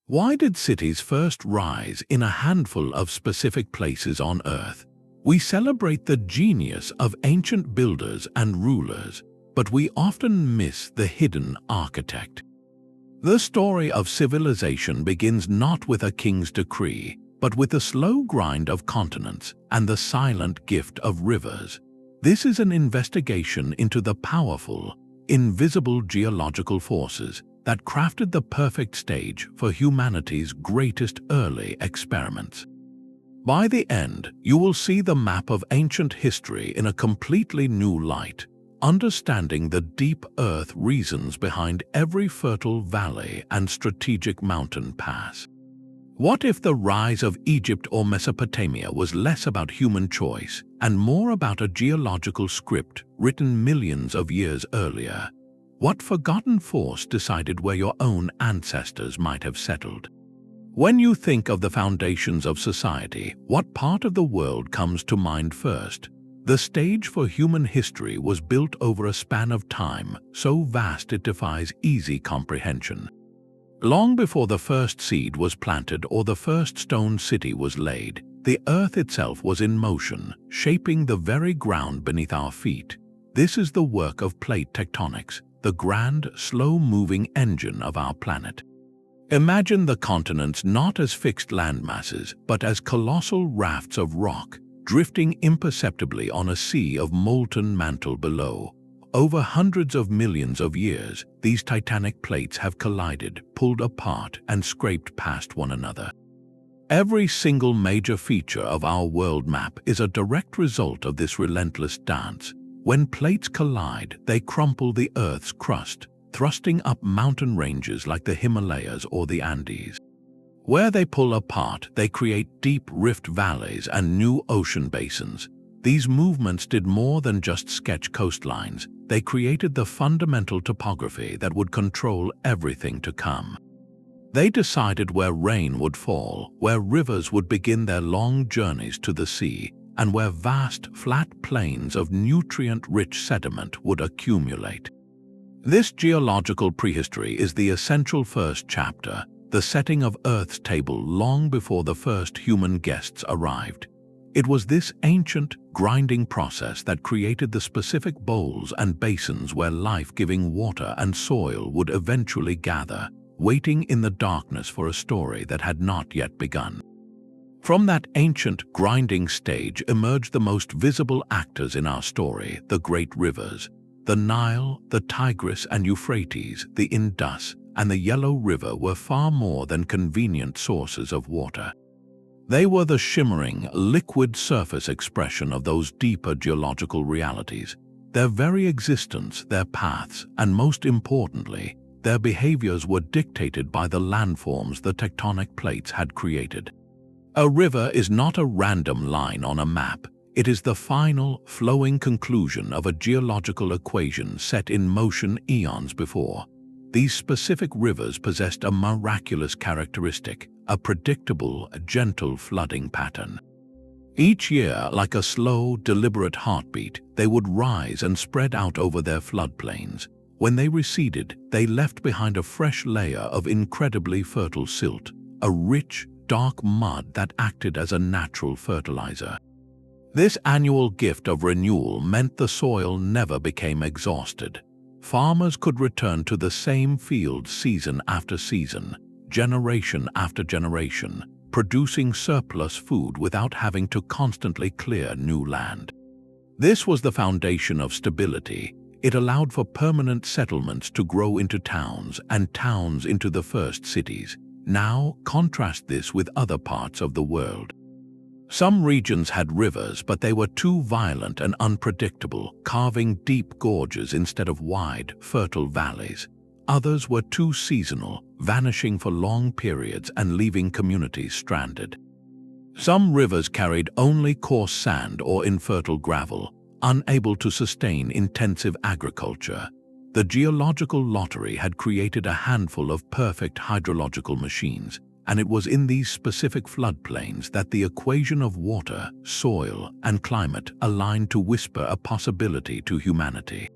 Why did cities first rise in a handful of specific places on Earth? We celebrate the genius of ancient builders and rulers, but we often miss the hidden architect. The story of civilization begins not with a king's decree, but with the slow grind of continents and the silent gift of rivers. This is an investigation into the powerful, invisible geological forces that crafted the perfect stage for humanity's greatest early experiments. By the end, you will see the map of ancient history in a completely new light, understanding the deep earth reasons behind every fertile valley and strategic mountain pass. What if the rise of Egypt or Mesopotamia was less about human choice and more about a geological script written millions of years earlier? What forgotten force decided where your own ancestors might have settled? When you think of the foundations of society, what part of the world comes to mind first? The stage for human history was built over a span of time so vast it defies easy comprehension. Long before the first seed was planted or the first stone city was laid, the earth itself was in motion, shaping the very ground beneath our feet. This is the work of plate tectonics, the grand, slow-moving engine of our planet. Imagine the continents not as fixed landmasses, but as colossal rafts of rock, drifting imperceptibly on a sea of molten mantle below. Over hundreds of millions of years, these titanic plates have collided, pulled apart, and scraped past one another. Every single major feature of our world map is a direct result of this relentless dance. When plates collide, they crumple the Earth's crust, thrusting up mountain ranges like the Himalayas or the Andes. Where they pull apart, they create deep rift valleys and new ocean basins. These movements did more than just sketch coastlines. They created the fundamental topography that would control everything to come. They decided where rain would fall, where rivers would begin their long journeys to the sea, and where vast, flat plains of nutrient-rich sediment would accumulate. This geological prehistory is the essential first chapter, the setting of Earth's table long before the first human guests arrived. It was this ancient, grinding process that created the specific bowls and basins where life-giving water and soil would eventually gather, waiting in the darkness for a story that had not yet begun. From that ancient, grinding stage emerged the most visible actors in our story, the great rivers. The Nile, the Tigris and Euphrates, the Indus, and the Yellow River were far more than convenient sources of water. They were the shimmering, liquid surface expression of those deeper geological realities. Their very existence, their paths, and most importantly, their behaviors were dictated by the landforms the tectonic plates had created. A river is not a random line on a map. It is the final, flowing conclusion of a geological equation set in motion eons before. These specific rivers possessed a miraculous characteristic, a predictable, gentle flooding pattern. Each year, like a slow, deliberate heartbeat, they would rise and spread out over their floodplains. When they receded, they left behind a fresh layer of incredibly fertile silt, a rich, dark mud that acted as a natural fertilizer. This annual gift of renewal meant the soil never became exhausted. Farmers could return to the same field season after season, generation after generation, producing surplus food without having to constantly clear new land. This was the foundation of stability. It allowed for permanent settlements to grow into towns and towns into the first cities. Now, contrast this with other parts of the world. Some regions had rivers, but they were too violent and unpredictable, carving deep gorges instead of wide, fertile valleys. Others were too seasonal, vanishing for long periods and leaving communities stranded. Some rivers carried only coarse sand or infertile gravel, unable to sustain intensive agriculture. The geological lottery had created a handful of perfect hydrological machines, and it was in these specific floodplains that the equation of water, soil, and climate aligned to whisper a possibility to humanity.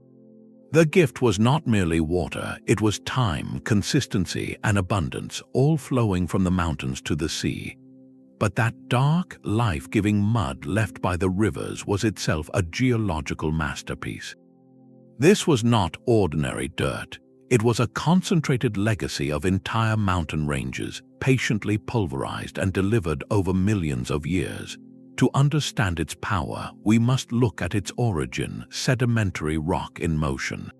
The gift was not merely water, it was time, consistency, and abundance, all flowing from the mountains to the sea. But that dark, life-giving mud left by the rivers was itself a geological masterpiece. This was not ordinary dirt. It was a concentrated legacy of entire mountain ranges, patiently pulverized and delivered over millions of years. To understand its power, we must look at its origin, sedimentary rock in motion.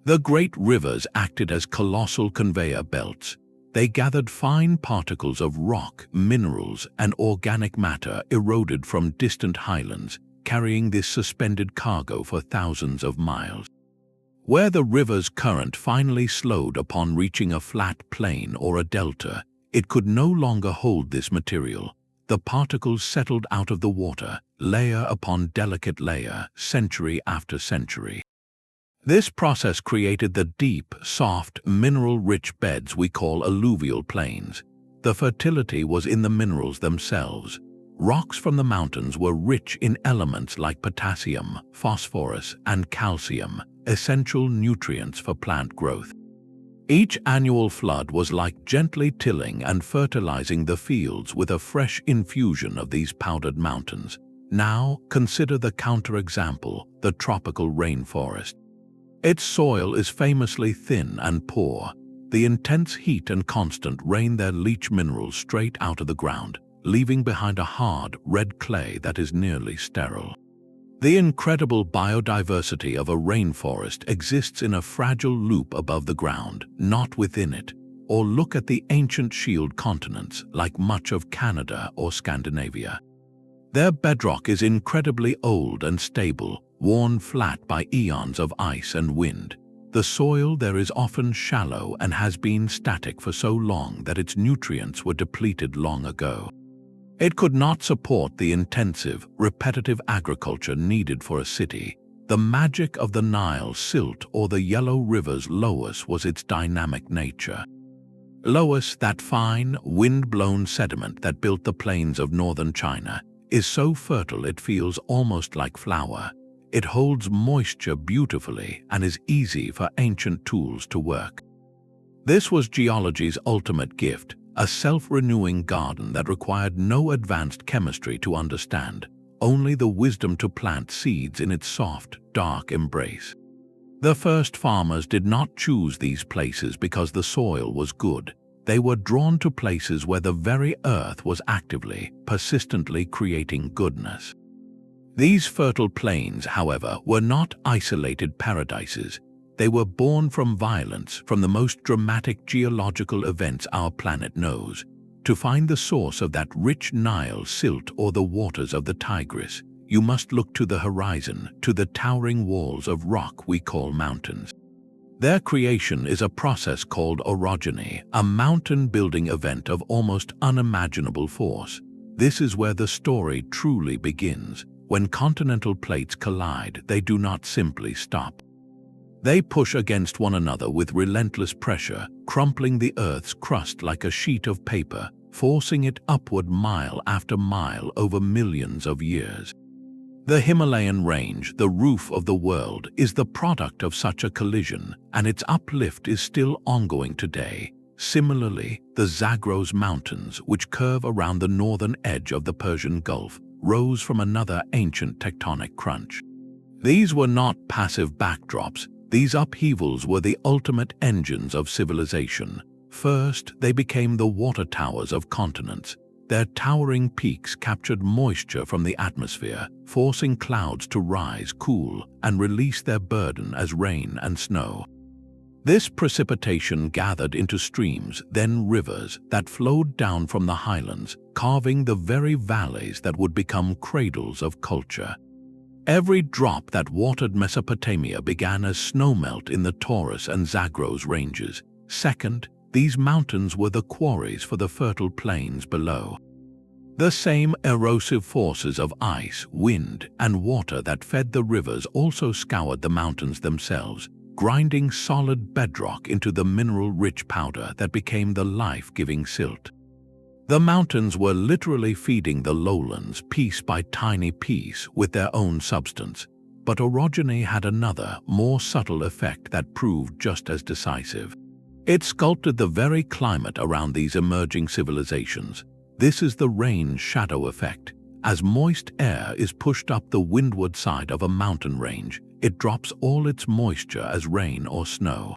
The great rivers acted as colossal conveyor belts. They gathered fine particles of rock, minerals, and organic matter eroded from distant highlands, carrying this suspended cargo for thousands of miles. Where the river's current finally slowed upon reaching a flat plain or a delta, it could no longer hold this material. The particles settled out of the water, layer upon delicate layer, century after century. This process created the deep, soft, mineral-rich beds we call alluvial plains. The fertility was in the minerals themselves. Rocks from the mountains were rich in elements like potassium, phosphorus, and calcium, essential nutrients for plant growth. Each annual flood was like gently tilling and fertilizing the fields with a fresh infusion of these powdered mountains. Now, consider the counterexample, the tropical rainforest. Its soil is famously thin and poor. The intense heat and constant rain there leach minerals straight out of the ground, leaving behind a hard, red clay that is nearly sterile. The incredible biodiversity of a rainforest exists in a fragile loop above the ground, not within it. Or look at the ancient shield continents, like much of Canada or Scandinavia. Their bedrock is incredibly old and stable, worn flat by eons of ice and wind. The soil there is often shallow and has been static for so long that its nutrients were depleted long ago. It could not support the intensive, repetitive agriculture needed for a city. The magic of the Nile Silt or the Yellow River's Loess was its dynamic nature. Loess, that fine, wind-blown sediment that built the plains of northern China, is so fertile it feels almost like flour. It holds moisture beautifully and is easy for ancient tools to work. This was geology's ultimate gift, a self-renewing garden that required no advanced chemistry to understand, only the wisdom to plant seeds in its soft, dark embrace. The first farmers did not choose these places because the soil was good. They were drawn to places where the very earth was actively, persistently creating goodness. These fertile plains, however, were not isolated paradises. They were born from violence, from the most dramatic geological events our planet knows. To find the source of that rich Nile silt or the waters of the Tigris, you must look to the horizon, to the towering walls of rock we call mountains. Their creation is a process called orogeny, a mountain-building event of almost unimaginable force. This is where the story truly begins. When continental plates collide, they do not simply stop. They push against one another with relentless pressure, crumpling the Earth's crust like a sheet of paper, forcing it upward mile after mile over millions of years. The Himalayan range, the roof of the world, is the product of such a collision, and its uplift is still ongoing today. Similarly, the Zagros Mountains, which curve around the northern edge of the Persian Gulf, rose from another ancient tectonic crunch. These were not passive backdrops. These upheavals were the ultimate engines of civilization. First, they became the water towers of continents. Their towering peaks captured moisture from the atmosphere, forcing clouds to rise, cool, and release their burden as rain and snow. This precipitation gathered into streams, then rivers, that flowed down from the highlands, carving the very valleys that would become cradles of culture. Every drop that watered Mesopotamia began as snowmelt in the Taurus and Zagros ranges. Second, these mountains were the quarries for the fertile plains below. The same erosive forces of ice, wind, and water that fed the rivers also scoured the mountains themselves, grinding solid bedrock into the mineral-rich powder that became the life-giving silt. The mountains were literally feeding the lowlands piece by tiny piece with their own substance. But orogeny had another, more subtle effect that proved just as decisive. It sculpted the very climate around these emerging civilizations. This is the rain shadow effect. As moist air is pushed up the windward side of a mountain range, it drops all its moisture as rain or snow.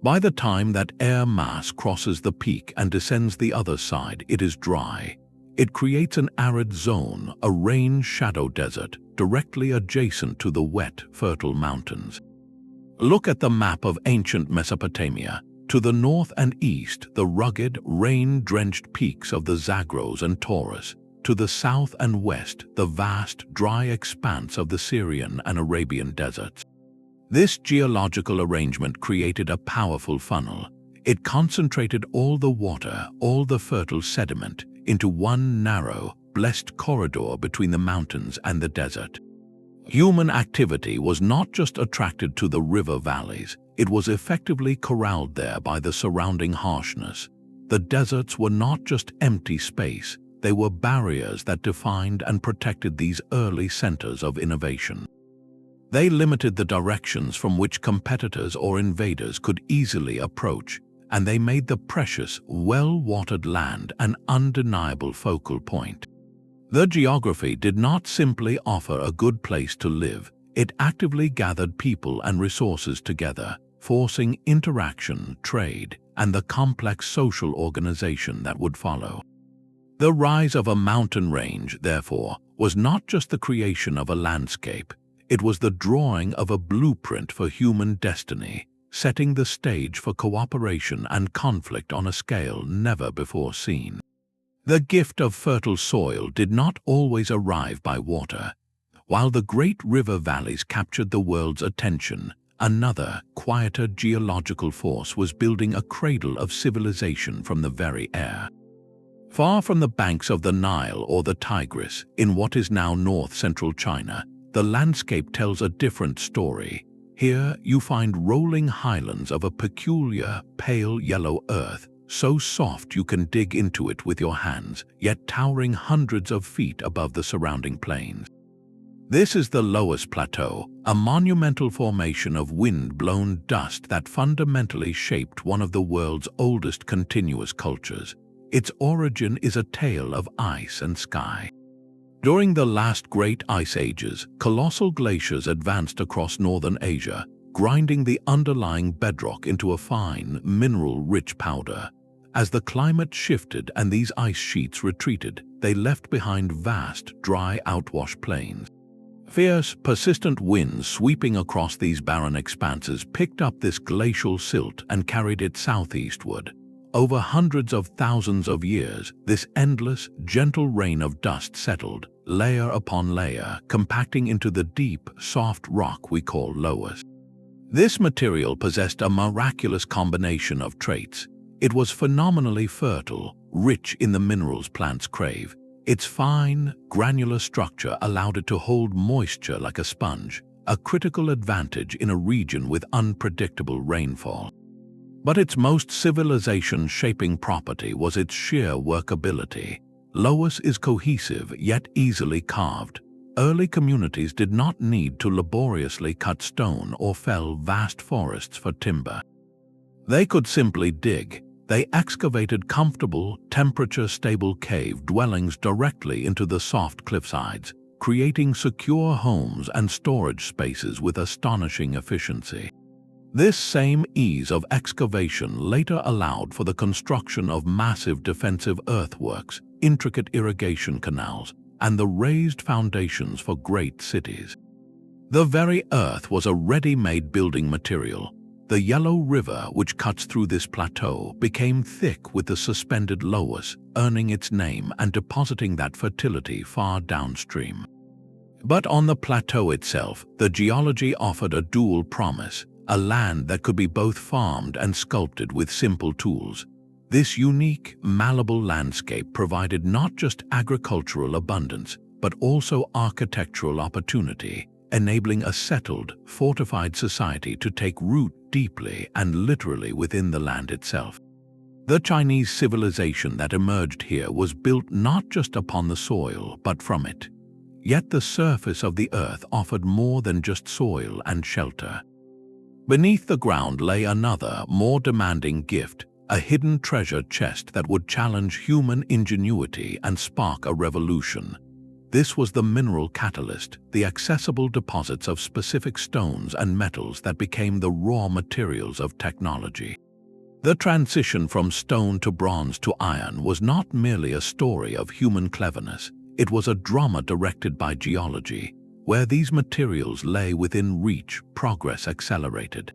By the time that air mass crosses the peak and descends the other side, it is dry. It creates an arid zone, a rain shadow desert, directly adjacent to the wet, fertile mountains. Look at the map of ancient Mesopotamia. To the north and east, the rugged, rain-drenched peaks of the Zagros and Taurus. To the south and west, the vast, dry expanse of the Syrian and Arabian deserts. This geological arrangement created a powerful funnel. It concentrated all the water, all the fertile sediment, into one narrow, blessed corridor between the mountains and the desert. Human activity was not just attracted to the river valleys, it was effectively corralled there by the surrounding harshness. The deserts were not just empty space, they were barriers that defined and protected these early centers of innovation. They limited the directions from which competitors or invaders could easily approach, and they made the precious, well-watered land an undeniable focal point. The geography did not simply offer a good place to live, it actively gathered people and resources together, forcing interaction, trade, and the complex social organization that would follow. The rise of a mountain range, therefore, was not just the creation of a landscape, it was the drawing of a blueprint for human destiny, setting the stage for cooperation and conflict on a scale never before seen. The gift of fertile soil did not always arrive by water. While the great river valleys captured the world's attention, another, quieter geological force was building a cradle of civilization from the very air. Far from the banks of the Nile or the Tigris, in what is now north-central China, the landscape tells a different story. Here you find rolling highlands of a peculiar, pale yellow earth, so soft you can dig into it with your hands, yet towering hundreds of feet above the surrounding plains. This is the Loess Plateau, a monumental formation of wind-blown dust that fundamentally shaped one of the world's oldest continuous cultures. Its origin is a tale of ice and sky. During the last great ice ages, colossal glaciers advanced across northern Asia, grinding the underlying bedrock into a fine, mineral-rich powder. As the climate shifted and these ice sheets retreated, they left behind vast, dry, outwash plains. Fierce, persistent winds sweeping across these barren expanses picked up this glacial silt and carried it southeastward. Over hundreds of thousands of years, this endless, gentle rain of dust settled, layer upon layer, compacting into the deep, soft rock we call loess. This material possessed a miraculous combination of traits. It was phenomenally fertile, rich in the minerals plants crave. Its fine, granular structure allowed it to hold moisture like a sponge, a critical advantage in a region with unpredictable rainfall. But its most civilization-shaping property was its sheer workability. Loess is cohesive yet easily carved. Early communities did not need to laboriously cut stone or fell vast forests for timber. They could simply dig. They excavated comfortable, temperature-stable cave dwellings directly into the soft cliffsides, creating secure homes and storage spaces with astonishing efficiency. This same ease of excavation later allowed for the construction of massive defensive earthworks, intricate irrigation canals, and the raised foundations for great cities. The very earth was a ready-made building material. The Yellow River, which cuts through this plateau, became thick with the suspended loess, earning its name and depositing that fertility far downstream. But on the plateau itself, the geology offered a dual promise, a land that could be both farmed and sculpted with simple tools. This unique, malleable landscape provided not just agricultural abundance, but also architectural opportunity, enabling a settled, fortified society to take root deeply and literally within the land itself. The Chinese civilization that emerged here was built not just upon the soil, but from it. yet the surface of the earth offered more than just soil and shelter. Beneath the ground lay another, more demanding gift, a hidden treasure chest that would challenge human ingenuity and spark a revolution. This was the mineral catalyst, the accessible deposits of specific stones and metals that became the raw materials of technology. The transition from stone to bronze to iron was not merely a story of human cleverness, it was a drama directed by geology. Where these materials lay within reach, progress accelerated.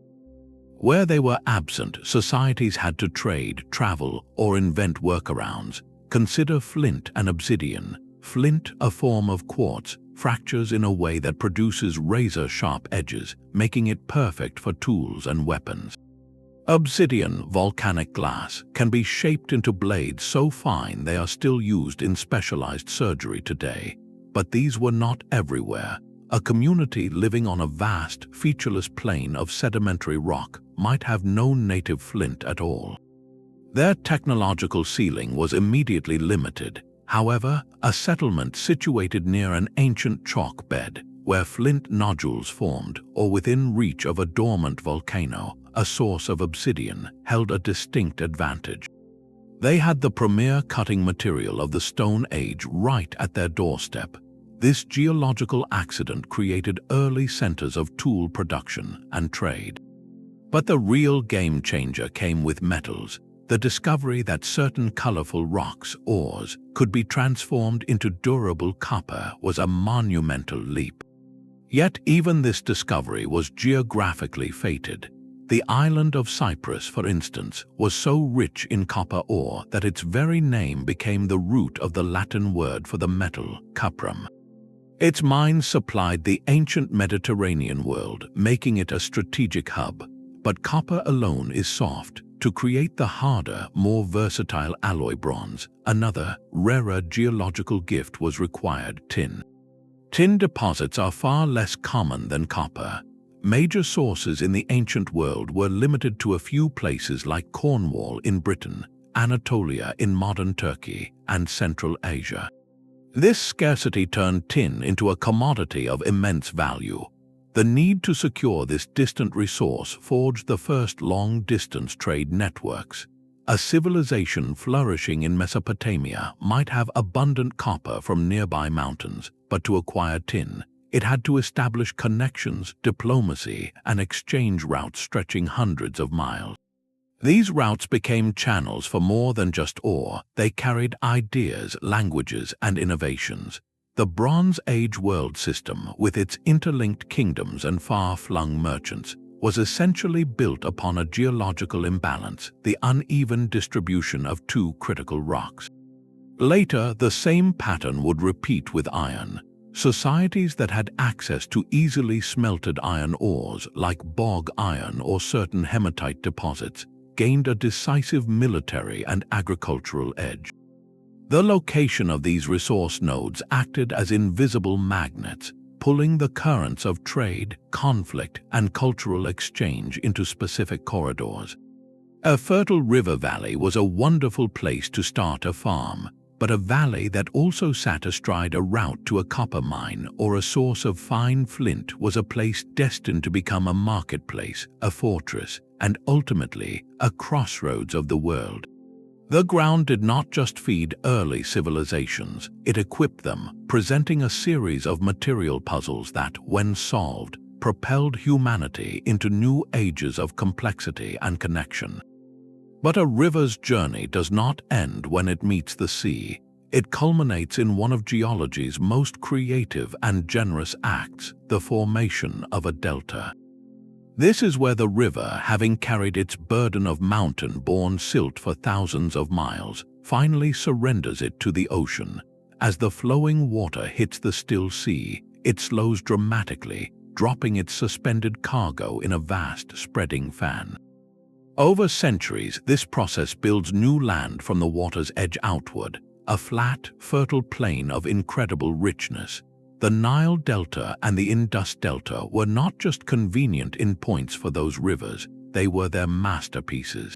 Where they were absent, societies had to trade, travel, or invent workarounds. Consider flint and obsidian. Flint, a form of quartz, fractures in a way that produces razor-sharp edges, making it perfect for tools and weapons. Obsidian, volcanic glass, can be shaped into blades so fine they are still used in specialized surgery today. But these were not everywhere. A community living on a vast, featureless plain of sedimentary rock might have no native flint at all. Their technological ceiling was immediately limited. However, a settlement situated near an ancient chalk bed, where flint nodules formed, or within reach of a dormant volcano, a source of obsidian, held a distinct advantage. They had the premier cutting material of the Stone Age right at their doorstep. This geological accident created early centers of tool production and trade. But the real game changer came with metals. The discovery that certain colorful rocks, ores, could be transformed into durable copper was a monumental leap. Yet even this discovery was geographically fated. The island of Cyprus, for instance, was so rich in copper ore that its very name became the root of the Latin word for the metal, cuprum. Its mines supplied the ancient Mediterranean world, making it a strategic hub. But copper alone is soft. To create the harder, more versatile alloy bronze, another, rarer geological gift was required: tin. Tin deposits are far less common than copper. Major sources in the ancient world were limited to a few places like Cornwall in Britain, Anatolia in modern Turkey, and Central Asia. This scarcity turned tin into a commodity of immense value. The need to secure this distant resource forged the first long-distance trade networks. A civilization flourishing in Mesopotamia might have abundant copper from nearby mountains, but to acquire tin, it had to establish connections, diplomacy, and exchange routes stretching hundreds of miles. These routes became channels for more than just ore. They carried ideas, languages, and innovations. The Bronze Age world system, with its interlinked kingdoms and far-flung merchants, was essentially built upon a geological imbalance, the uneven distribution of two critical rocks. Later, the same pattern would repeat with iron. Societies that had access to easily smelted iron ores, like bog iron or certain hematite deposits, gained a decisive military and agricultural edge. The location of these resource nodes acted as invisible magnets, pulling the currents of trade, conflict, and cultural exchange into specific corridors. A fertile river valley was a wonderful place to start a farm, but a valley that also sat astride a route to a copper mine or a source of fine flint was a place destined to become a marketplace, a fortress, and ultimately a crossroads of the world. The ground did not just feed early civilizations, it equipped them, presenting a series of material puzzles that, when solved, propelled humanity into new ages of complexity and connection. But a river's journey does not end when it meets the sea. It culminates in one of geology's most creative and generous acts, the formation of a delta. This is where the river, having carried its burden of mountain-borne silt for thousands of miles, finally surrenders it to the ocean. As the flowing water hits the still sea, it slows dramatically, dropping its suspended cargo in a vast, spreading fan. Over centuries, this process builds new land from the water's edge outward, a flat, fertile plain of incredible richness. The Nile Delta and the Indus Delta were not just convenient endpoints for those rivers, they were their masterpieces.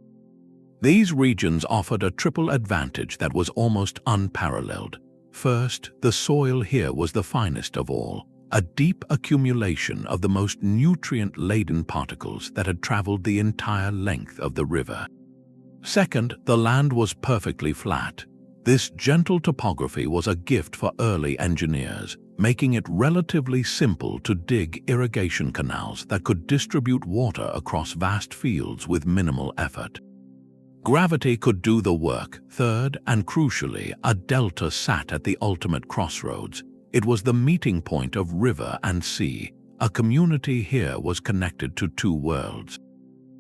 These regions offered a triple advantage that was almost unparalleled: First, the soil here was the finest of all, a deep accumulation of the most nutrient-laden particles that had traveled the entire length of the river. Second, the land was perfectly flat. This gentle topography was a gift for early engineers, making it relatively simple to dig irrigation canals that could distribute water across vast fields with minimal effort. Gravity could do the work. Third, and crucially, a delta sat at the ultimate crossroads. It was the meeting point of river and sea. A community here was connected to two worlds.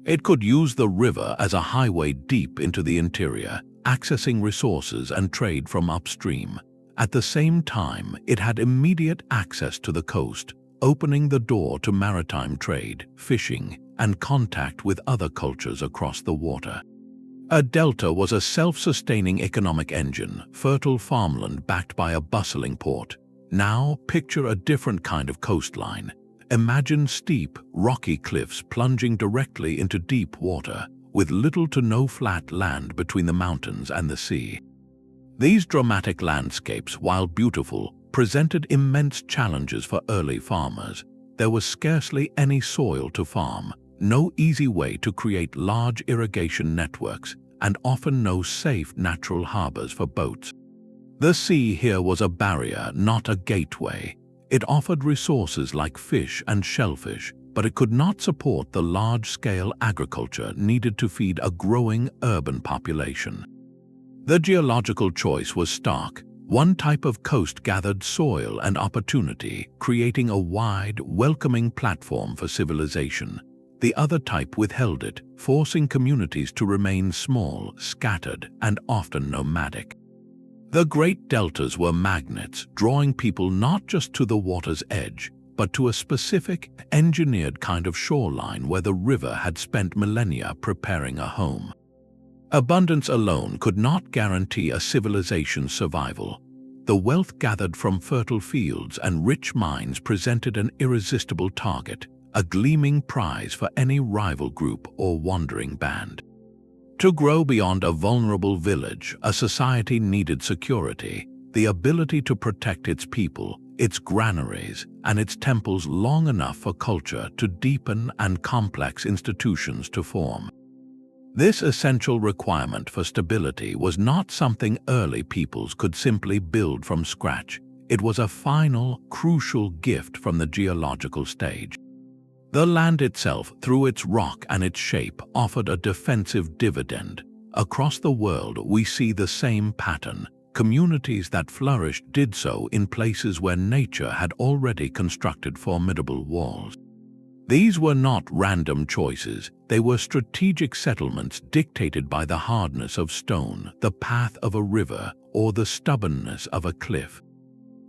It could use the river as a highway deep into the interior, accessing resources and trade from upstream. At the same time, it had immediate access to the coast, opening the door to maritime trade, fishing, and contact with other cultures across the water. A delta was a self-sustaining economic engine, fertile farmland backed by a bustling port. Now, picture a different kind of coastline. Imagine steep, rocky cliffs plunging directly into deep water, with little to no flat land between the mountains and the sea. These dramatic landscapes, while beautiful, presented immense challenges for early farmers. There was scarcely any soil to farm, no easy way to create large irrigation networks, and often no safe natural harbors for boats. The sea here was a barrier, not a gateway. It offered resources like fish and shellfish, but it could not support the large-scale agriculture needed to feed a growing urban population. The geological choice was stark. One type of coast gathered soil and opportunity, creating a wide, welcoming platform for civilization. The other type withheld it, forcing communities to remain small, scattered, and often nomadic. The great deltas were magnets, drawing people not just to the water's edge, but to a specific, engineered kind of shoreline where the river had spent millennia preparing a home. Abundance alone could not guarantee a civilization's survival. The wealth gathered from fertile fields and rich mines presented an irresistible target, a gleaming prize for any rival group or wandering band. To grow beyond a vulnerable village, a society needed security, the ability to protect its people, its granaries, and its temples long enough for culture to deepen and complex institutions to form. This essential requirement for stability was not something early peoples could simply build from scratch. It was a final, crucial gift from the geological stage. The land itself, through its rock and its shape, offered a defensive dividend. Across the world, we see the same pattern. Communities that flourished did so in places where nature had already constructed formidable walls. These were not random choices. They were strategic settlements dictated by the hardness of stone, the path of a river, or the stubbornness of a cliff.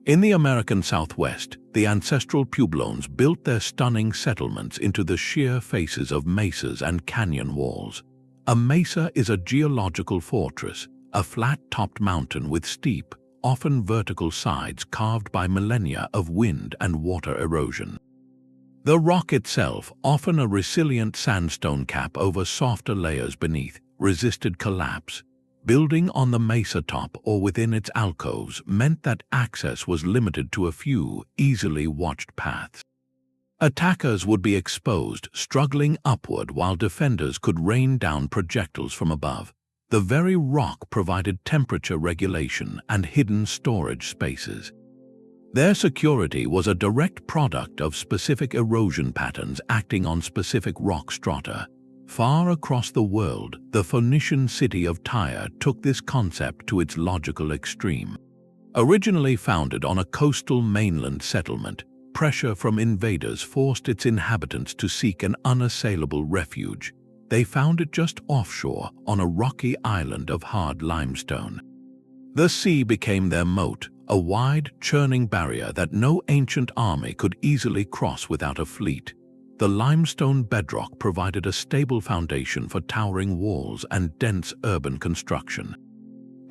In the American Southwest, the ancestral Pueblones built their stunning settlements into the sheer faces of mesas and canyon walls. A mesa is a geological fortress, a flat-topped mountain with steep, often vertical sides carved by millennia of wind and water erosion. The rock itself, often a resilient sandstone cap over softer layers beneath, resisted collapse. Building on the mesa top or within its alcoves meant that access was limited to a few easily watched paths. Attackers would be exposed, struggling upward while defenders could rain down projectiles from above. The very rock provided temperature regulation and hidden storage spaces. Their security was a direct product of specific erosion patterns acting on specific rock strata. Far across the world, the Phoenician city of Tyre took this concept to its logical extreme. Originally founded on a coastal mainland settlement, pressure from invaders forced its inhabitants to seek an unassailable refuge. They found it just offshore on a rocky island of hard limestone. The sea became their moat, a wide, churning barrier that no ancient army could easily cross without a fleet. The limestone bedrock provided a stable foundation for towering walls and dense urban construction.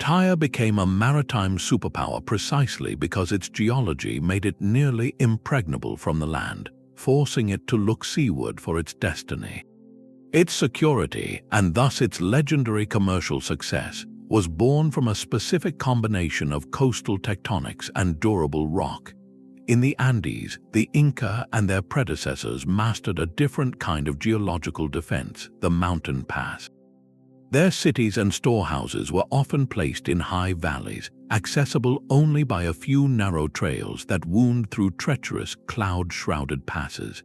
Tyre became a maritime superpower precisely because its geology made it nearly impregnable from the land, forcing it to look seaward for its destiny. Its security, and thus its legendary commercial success, was born from a specific combination of coastal tectonics and durable rock. In the Andes, the Inca and their predecessors mastered a different kind of geological defense, the mountain pass. Their cities and storehouses were often placed in high valleys, accessible only by a few narrow trails that wound through treacherous, cloud-shrouded passes.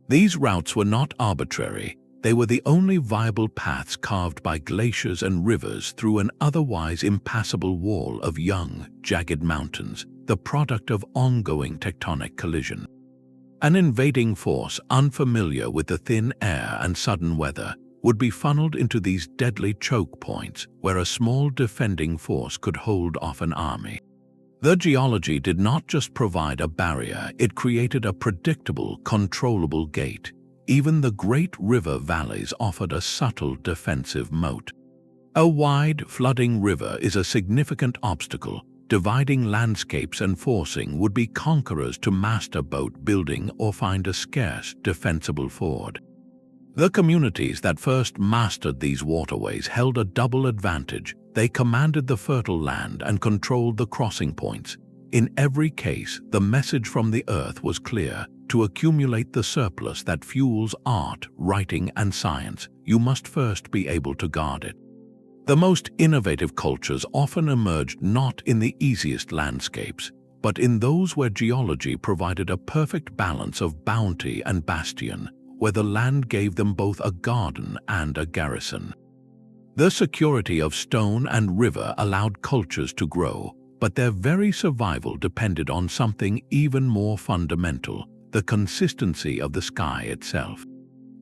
These routes were not arbitrary. They were the only viable paths carved by glaciers and rivers through an otherwise impassable wall of young, jagged mountains, the product of ongoing tectonic collision. An invading force unfamiliar with the thin air and sudden weather would be funneled into these deadly choke points where a small defending force could hold off an army. The geology did not just provide a barrier, it created a predictable, controllable gate. Even the great river valleys offered a subtle defensive moat. A wide, flooding river is a significant obstacle, dividing landscapes and forcing would-be conquerors to master boat building or find a scarce, defensible ford. The communities that first mastered these waterways held a double advantage. They commanded the fertile land and controlled the crossing points. In every case, the message from the earth was clear: to accumulate the surplus that fuels art, writing, and science, you must first be able to guard it. The most innovative cultures often emerged not in the easiest landscapes, but in those where geology provided a perfect balance of bounty and bastion, where the land gave them both a garden and a garrison. The security of stone and river allowed cultures to grow, but their very survival depended on something even more fundamental: the consistency of the sky itself.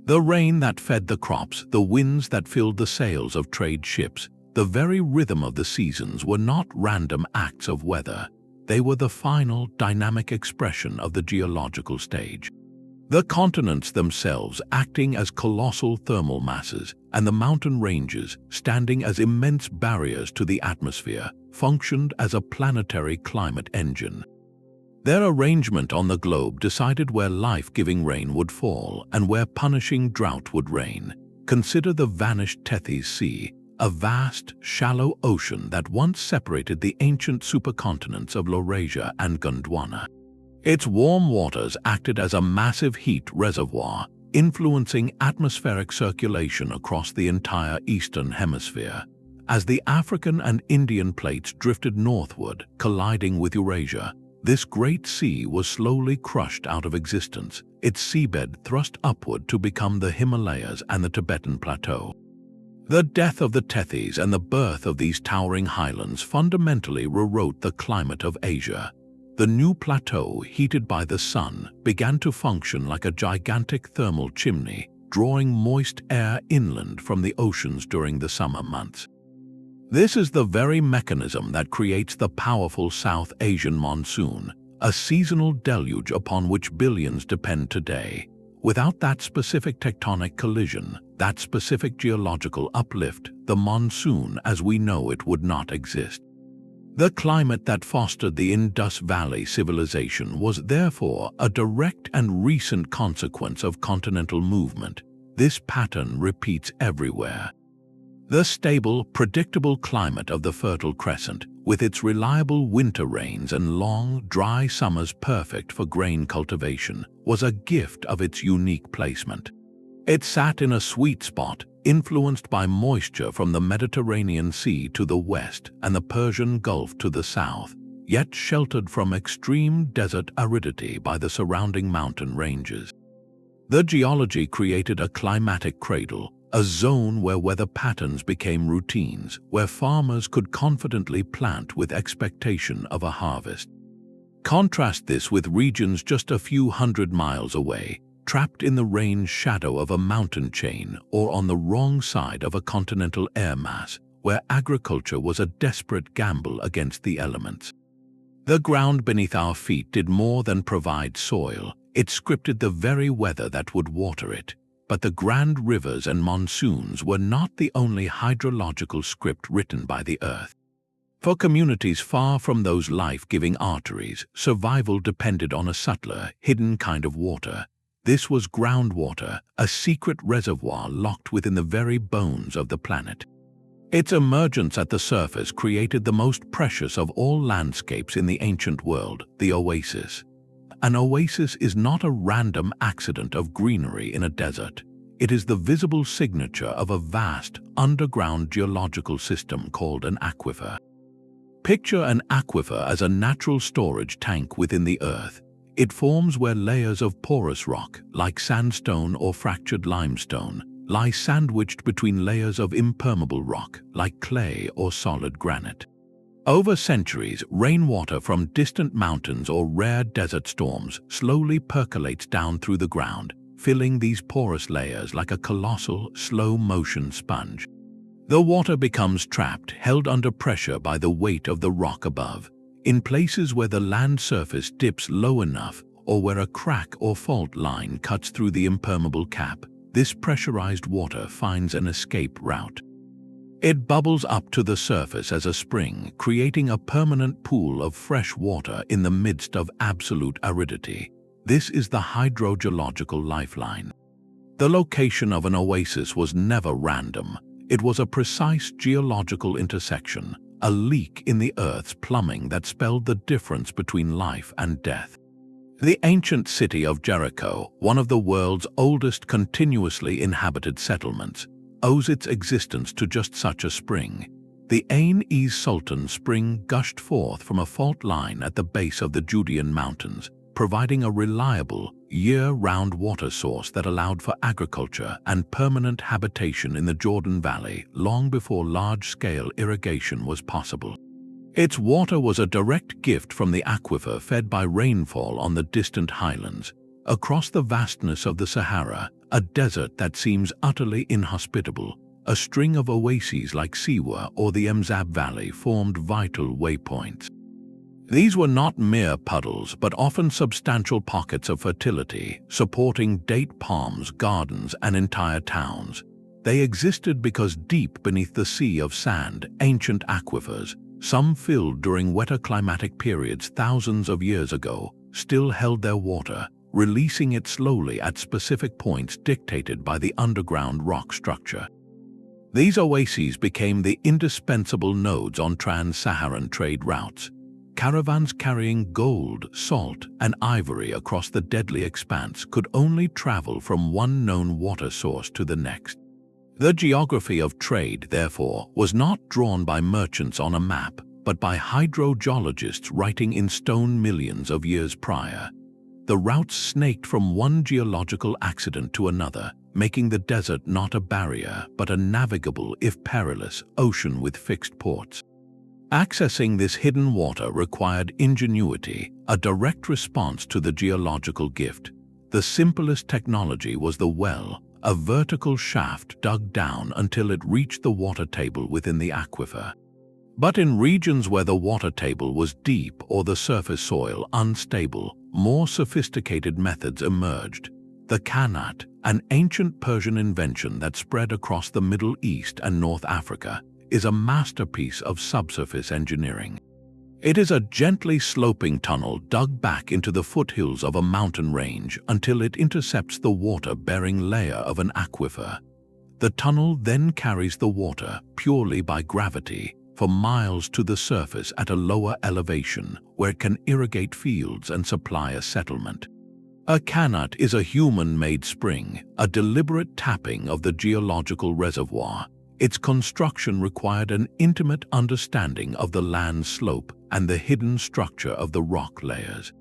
The rain that fed the crops, the winds that filled the sails of trade ships, the very rhythm of the seasons were not random acts of weather. They were the final, dynamic expression of the geological stage. The continents themselves acting as colossal thermal masses, and the mountain ranges, standing as immense barriers to the atmosphere, functioned as a planetary climate engine. Their arrangement on the globe decided where life-giving rain would fall and where punishing drought would reign. Consider the vanished Tethys Sea, a vast, shallow ocean that once separated the ancient supercontinents of Laurasia and Gondwana. Its warm waters acted as a massive heat reservoir, influencing atmospheric circulation across the entire eastern hemisphere. As the African and Indian plates drifted northward, colliding with Eurasia, this great sea was slowly crushed out of existence, its seabed thrust upward to become the Himalayas and the Tibetan Plateau. The death of the Tethys and the birth of these towering highlands fundamentally rewrote the climate of Asia. The new plateau, heated by the sun, began to function like a gigantic thermal chimney, drawing moist air inland from the oceans during the summer months. This is the very mechanism that creates the powerful South Asian monsoon, a seasonal deluge upon which billions depend today. Without that specific tectonic collision, that specific geological uplift, the monsoon as we know it would not exist. The climate that fostered the Indus Valley civilization was therefore a direct and recent consequence of continental movement. This pattern repeats everywhere. The stable, predictable climate of the Fertile Crescent, with its reliable winter rains and long, dry summers perfect for grain cultivation, was a gift of its unique placement. It sat in a sweet spot, influenced by moisture from the Mediterranean Sea to the west and the Persian Gulf to the south, yet sheltered from extreme desert aridity by the surrounding mountain ranges. The geology created a climatic cradle, a zone where weather patterns became routines, where farmers could confidently plant with expectation of a harvest. Contrast this with regions just a few hundred miles away, trapped in the rain shadow of a mountain chain or on the wrong side of a continental air mass, where agriculture was a desperate gamble against the elements. The ground beneath our feet did more than provide soil, it scripted the very weather that would water it. But the grand rivers and monsoons were not the only hydrological script written by the earth. For communities far from those life-giving arteries, survival depended on a subtler, hidden kind of water. This was groundwater, a secret reservoir locked within the very bones of the planet. Its emergence at the surface created the most precious of all landscapes in the ancient world, the oasis. An oasis is not a random accident of greenery in a desert. It is the visible signature of a vast, underground geological system called an aquifer. Picture an aquifer as a natural storage tank within the earth. It forms where layers of porous rock, like sandstone or fractured limestone, lie sandwiched between layers of impermeable rock, like clay or solid granite. Over centuries, rainwater from distant mountains or rare desert storms slowly percolates down through the ground, filling these porous layers like a colossal, slow-motion sponge. The water becomes trapped, held under pressure by the weight of the rock above. In places where the land surface dips low enough or where a crack or fault line cuts through the impermeable cap, this pressurized water finds an escape route. It bubbles up to the surface as a spring, creating a permanent pool of fresh water in the midst of absolute aridity. This is the hydrogeological lifeline. The location of an oasis was never random. It was a precise geological intersection, a leak in the Earth's plumbing that spelled the difference between life and death. The ancient city of Jericho, one of the world's oldest continuously inhabited settlements, owes its existence to just such a spring. The Ain-es-Sultan spring gushed forth from a fault line at the base of the Judean mountains, providing a reliable, year-round water source that allowed for agriculture and permanent habitation in the Jordan Valley long before large-scale irrigation was possible. Its water was a direct gift from the aquifer fed by rainfall on the distant highlands. Across the vastness of the Sahara, a desert that seems utterly inhospitable, a string of oases like Siwa or the Mzab Valley formed vital waypoints. These were not mere puddles, but often substantial pockets of fertility, supporting date palms, gardens, and entire towns. They existed because deep beneath the sea of sand, ancient aquifers, some filled during wetter climatic periods thousands of years ago, still held their water, releasing it slowly at specific points dictated by the underground rock structure. These oases became the indispensable nodes on trans-Saharan trade routes. Caravans carrying gold, salt, and ivory across the deadly expanse could only travel from one known water source to the next. The geography of trade, therefore, was not drawn by merchants on a map, but by hydrogeologists writing in stone millions of years prior. The routes snaked from one geological accident to another, making the desert not a barrier, but a navigable, if perilous, ocean with fixed ports. Accessing this hidden water required ingenuity, a direct response to the geological gift. The simplest technology was the well, a vertical shaft dug down until it reached the water table within the aquifer. But in regions where the water table was deep or the surface soil unstable, more sophisticated methods emerged. The qanat, an ancient Persian invention that spread across the Middle East and North Africa, is a masterpiece of subsurface engineering. It is a gently sloping tunnel dug back into the foothills of a mountain range until it intercepts the water-bearing layer of an aquifer. The tunnel then carries the water, purely by gravity, for miles to the surface at a lower elevation, where it can irrigate fields and supply a settlement. A qanat is a human-made spring, a deliberate tapping of the geological reservoir. Its construction required an intimate understanding of the land's slope and the hidden structure of the rock layers.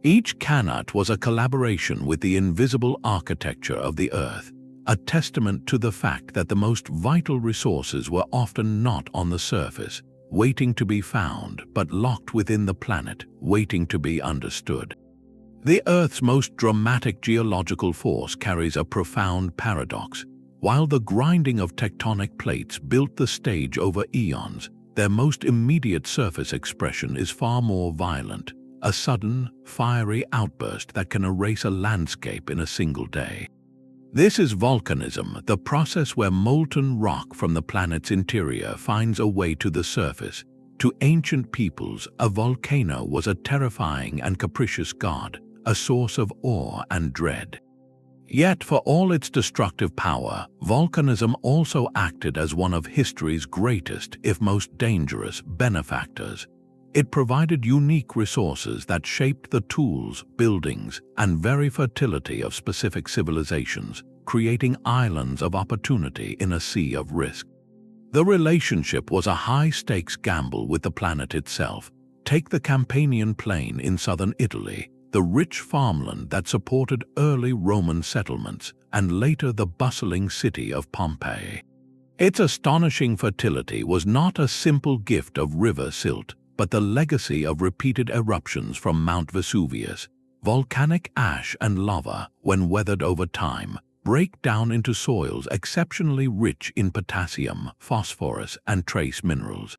Each qanat was a collaboration with the invisible architecture of the earth, a testament to the fact that the most vital resources were often not on the surface, waiting to be found, but locked within the planet, waiting to be understood. The Earth's most dramatic geological force carries a profound paradox. While the grinding of tectonic plates built the stage over eons, their most immediate surface expression is far more violent, a sudden, fiery outburst that can erase a landscape in a single day. This is volcanism, the process where molten rock from the planet's interior finds a way to the surface. To ancient peoples, a volcano was a terrifying and capricious god, a source of awe and dread. Yet for all its destructive power, volcanism also acted as one of history's greatest, if most dangerous, benefactors. It provided unique resources that shaped the tools, buildings, and very fertility of specific civilizations, creating islands of opportunity in a sea of risk. The relationship was a high-stakes gamble with the planet itself. Take the Campanian Plain in southern Italy, the rich farmland that supported early Roman settlements, and later the bustling city of Pompeii. Its astonishing fertility was not a simple gift of river silt, but the legacy of repeated eruptions from Mount Vesuvius. Volcanic ash and lava, when weathered over time, break down into soils exceptionally rich in potassium, phosphorus, and trace minerals.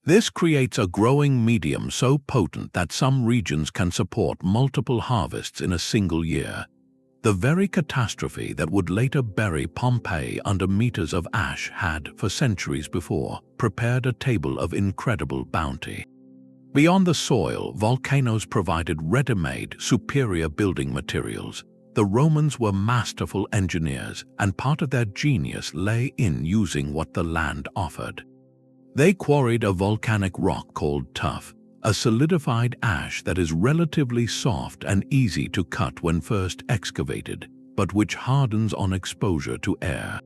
This creates a growing medium so potent that some regions can support multiple harvests in a single year. The very catastrophe that would later bury Pompeii under meters of ash had, for centuries before, prepared a table of incredible bounty. Beyond the soil, volcanoes provided ready-made, superior building materials. The Romans were masterful engineers, and part of their genius lay in using what the land offered. They quarried a volcanic rock called tuff, a solidified ash that is relatively soft and easy to cut when first excavated, but which hardens on exposure to air.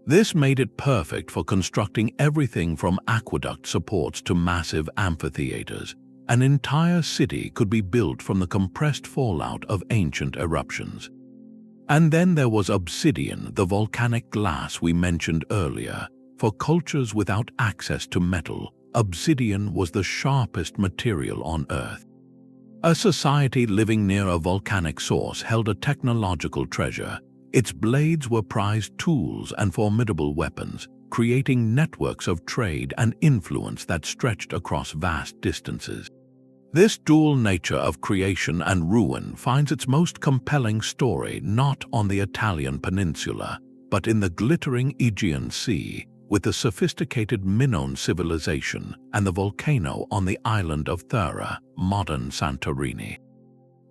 This made it perfect for constructing everything from aqueduct supports to massive amphitheaters. An entire city could be built from the compressed fallout of ancient eruptions. And then there was obsidian, the volcanic glass we mentioned earlier. For cultures without access to metal, obsidian was the sharpest material on Earth. A society living near a volcanic source held a technological treasure. Its blades were prized tools and formidable weapons, creating networks of trade and influence that stretched across vast distances. This dual nature of creation and ruin finds its most compelling story not on the Italian peninsula, but in the glittering Aegean Sea, with the sophisticated Minoan civilization and the volcano on the island of Thera, modern Santorini.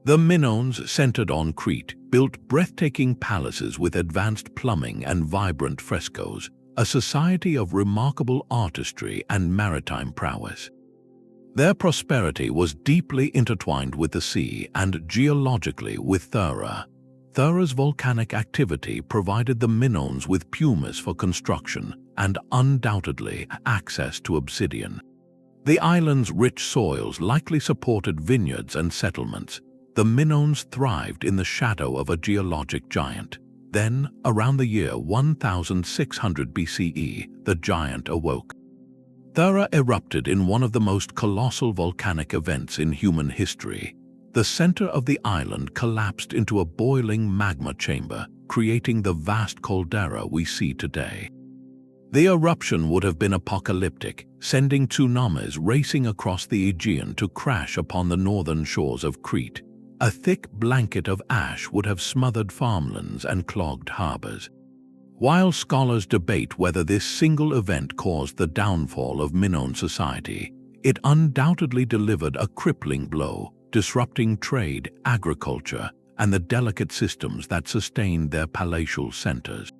The Minoans, centered on Crete, built breathtaking palaces with advanced plumbing and vibrant frescoes, a society of remarkable artistry and maritime prowess. Their prosperity was deeply intertwined with the sea and geologically with Thera. Thera's volcanic activity provided the Minoans with pumice for construction and undoubtedly access to obsidian. The island's rich soils likely supported vineyards and settlements. The Minoans thrived in the shadow of a geologic giant. Then, around the year 1600 BCE, the giant awoke. Thera erupted in one of the most colossal volcanic events in human history. The center of the island collapsed into a boiling magma chamber, creating the vast caldera we see today. The eruption would have been apocalyptic, sending tsunamis racing across the Aegean to crash upon the northern shores of Crete. A thick blanket of ash would have smothered farmlands and clogged harbors. While scholars debate whether this single event caused the downfall of Minoan society, it undoubtedly delivered a crippling blow, disrupting trade, agriculture, and the delicate systems that sustained their palatial centers.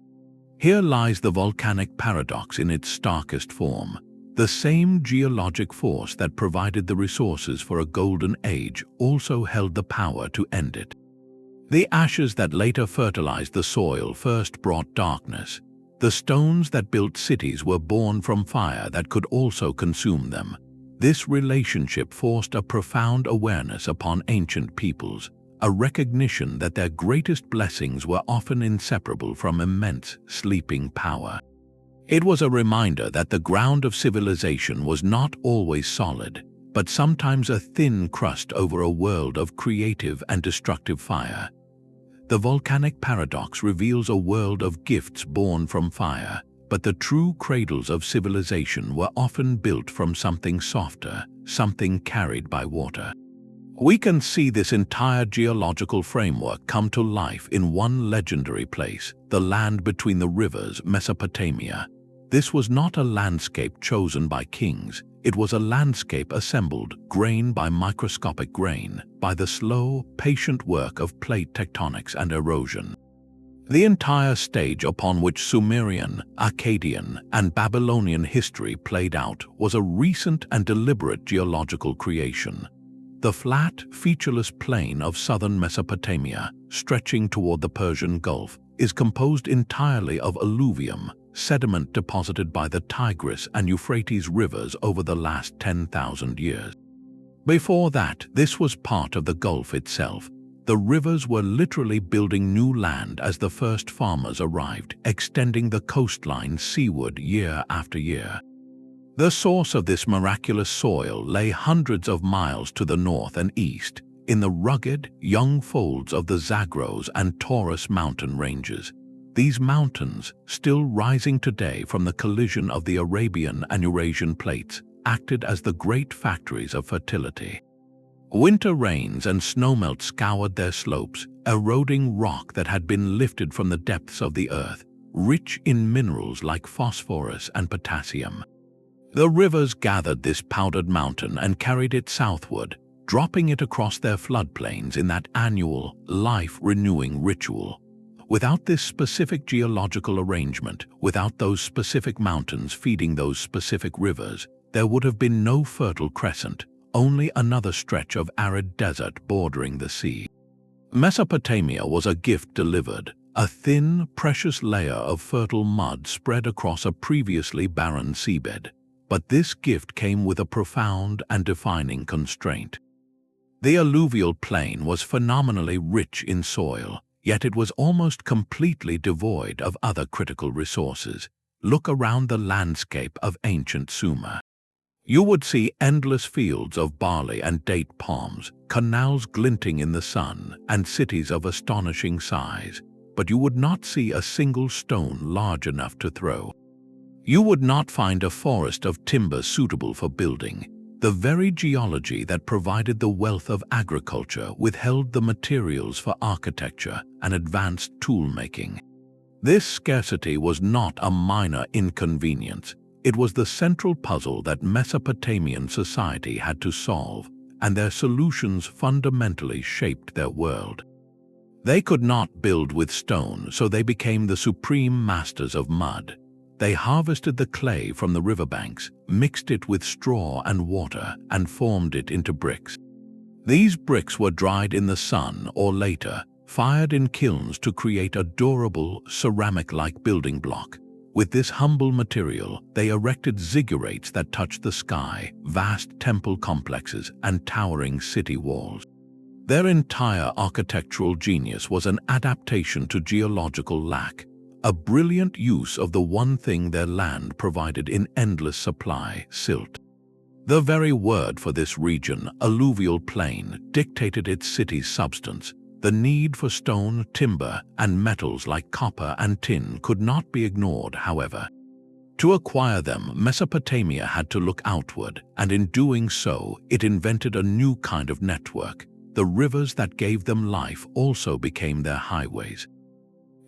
Here lies the volcanic paradox in its starkest form. The same geologic force that provided the resources for a golden age also held the power to end it. The ashes that later fertilized the soil first brought darkness. The stones that built cities were born from fire that could also consume them. This relationship forced a profound awareness upon ancient peoples, a recognition that their greatest blessings were often inseparable from immense, sleeping power. It was a reminder that the ground of civilization was not always solid, but sometimes a thin crust over a world of creative and destructive fire. The volcanic paradox reveals a world of gifts born from fire, but the true cradles of civilization were often built from something softer, something carried by water. We can see this entire geological framework come to life in one legendary place, the land between the rivers, Mesopotamia. This was not a landscape chosen by kings, It was a landscape assembled, grain by microscopic grain, by the slow, patient work of plate tectonics and erosion. The entire stage upon which Sumerian, Akkadian, and Babylonian history played out was a recent and deliberate geological creation. The flat, featureless plain of southern Mesopotamia, stretching toward the Persian Gulf, is composed entirely of alluvium, sediment deposited by the Tigris and Euphrates rivers over the last 10,000 years. Before that, this was part of the Gulf itself. The rivers were literally building new land as the first farmers arrived, extending the coastline seaward year after year. The source of this miraculous soil lay hundreds of miles to the north and east, in the rugged, young folds of the Zagros and Taurus mountain ranges. These mountains, still rising today from the collision of the Arabian and Eurasian plates, acted as the great factories of fertility. Winter rains and snowmelt scoured their slopes, eroding rock that had been lifted from the depths of the earth, rich in minerals like phosphorus and potassium. The rivers gathered this powdered mountain and carried it southward, dropping it across their floodplains in that annual, life-renewing ritual. Without this specific geological arrangement, without those specific mountains feeding those specific rivers, there would have been no fertile crescent, only another stretch of arid desert bordering the sea. Mesopotamia was a gift delivered, a thin, precious layer of fertile mud spread across a previously barren seabed. But this gift came with a profound and defining constraint. The alluvial plain was phenomenally rich in soil, yet it was almost completely devoid of other critical resources. Look around the landscape of ancient Sumer. You would see endless fields of barley and date palms, canals glinting in the sun, and cities of astonishing size, but you would not see a single stone large enough to throw. You would not find a forest of timber suitable for building. The very geology that provided the wealth of agriculture withheld the materials for architecture and advanced tool-making. This scarcity was not a minor inconvenience. It was the central puzzle that Mesopotamian society had to solve, and their solutions fundamentally shaped their world. They could not build with stone, so they became the supreme masters of mud. They harvested the clay from the riverbanks, mixed it with straw and water, and formed it into bricks. These bricks were dried in the sun or later, fired in kilns to create a durable, ceramic-like building block. With this humble material, they erected ziggurats that touched the sky, vast temple complexes, and towering city walls. Their entire architectural genius was an adaptation to geological lack, a brilliant use of the one thing their land provided in endless supply, silt. The very word for this region, alluvial plain, dictated its city's substance. The need for stone, timber, and metals like copper and tin could not be ignored, however. To acquire them, Mesopotamia had to look outward, and in doing so, it invented a new kind of network. The rivers that gave them life also became their highways.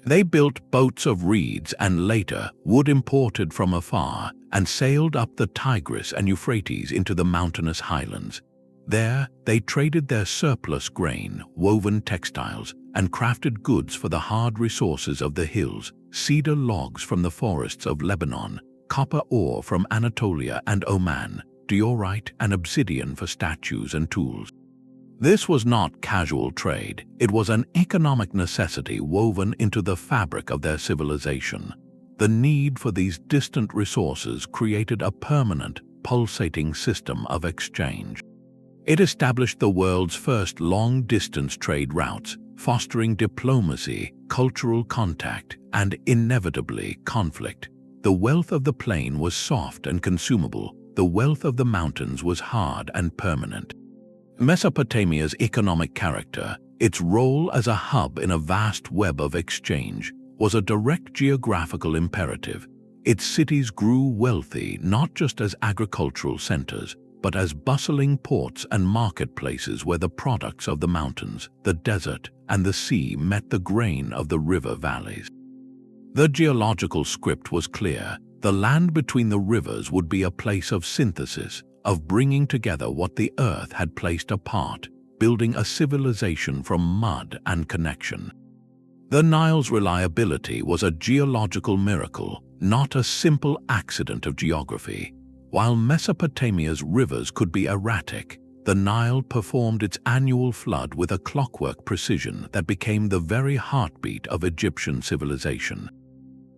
They built boats of reeds and later wood imported from afar and sailed up the Tigris and Euphrates into the mountainous highlands. There, they traded their surplus grain, woven textiles, and crafted goods for the hard resources of the hills, cedar logs from the forests of Lebanon, copper ore from Anatolia and Oman, diorite and obsidian for statues and tools. This was not casual trade, it was an economic necessity woven into the fabric of their civilization. The need for these distant resources created a permanent, pulsating system of exchange. It established the world's first long-distance trade routes, fostering diplomacy, cultural contact, and inevitably conflict. The wealth of the plain was soft and consumable, the wealth of the mountains was hard and permanent. Mesopotamia's economic character, its role as a hub in a vast web of exchange, was a direct geographical imperative. Its cities grew wealthy not just as agricultural centers, but as bustling ports and marketplaces where the products of the mountains, the desert, and the sea met the grain of the river valleys. The geological script was clear. The land between the rivers would be a place of synthesis, of bringing together what the earth had placed apart, building a civilization from mud and connection. The Nile's reliability was a geological miracle, not a simple accident of geography. While Mesopotamia's rivers could be erratic, the Nile performed its annual flood with a clockwork precision that became the very heartbeat of Egyptian civilization.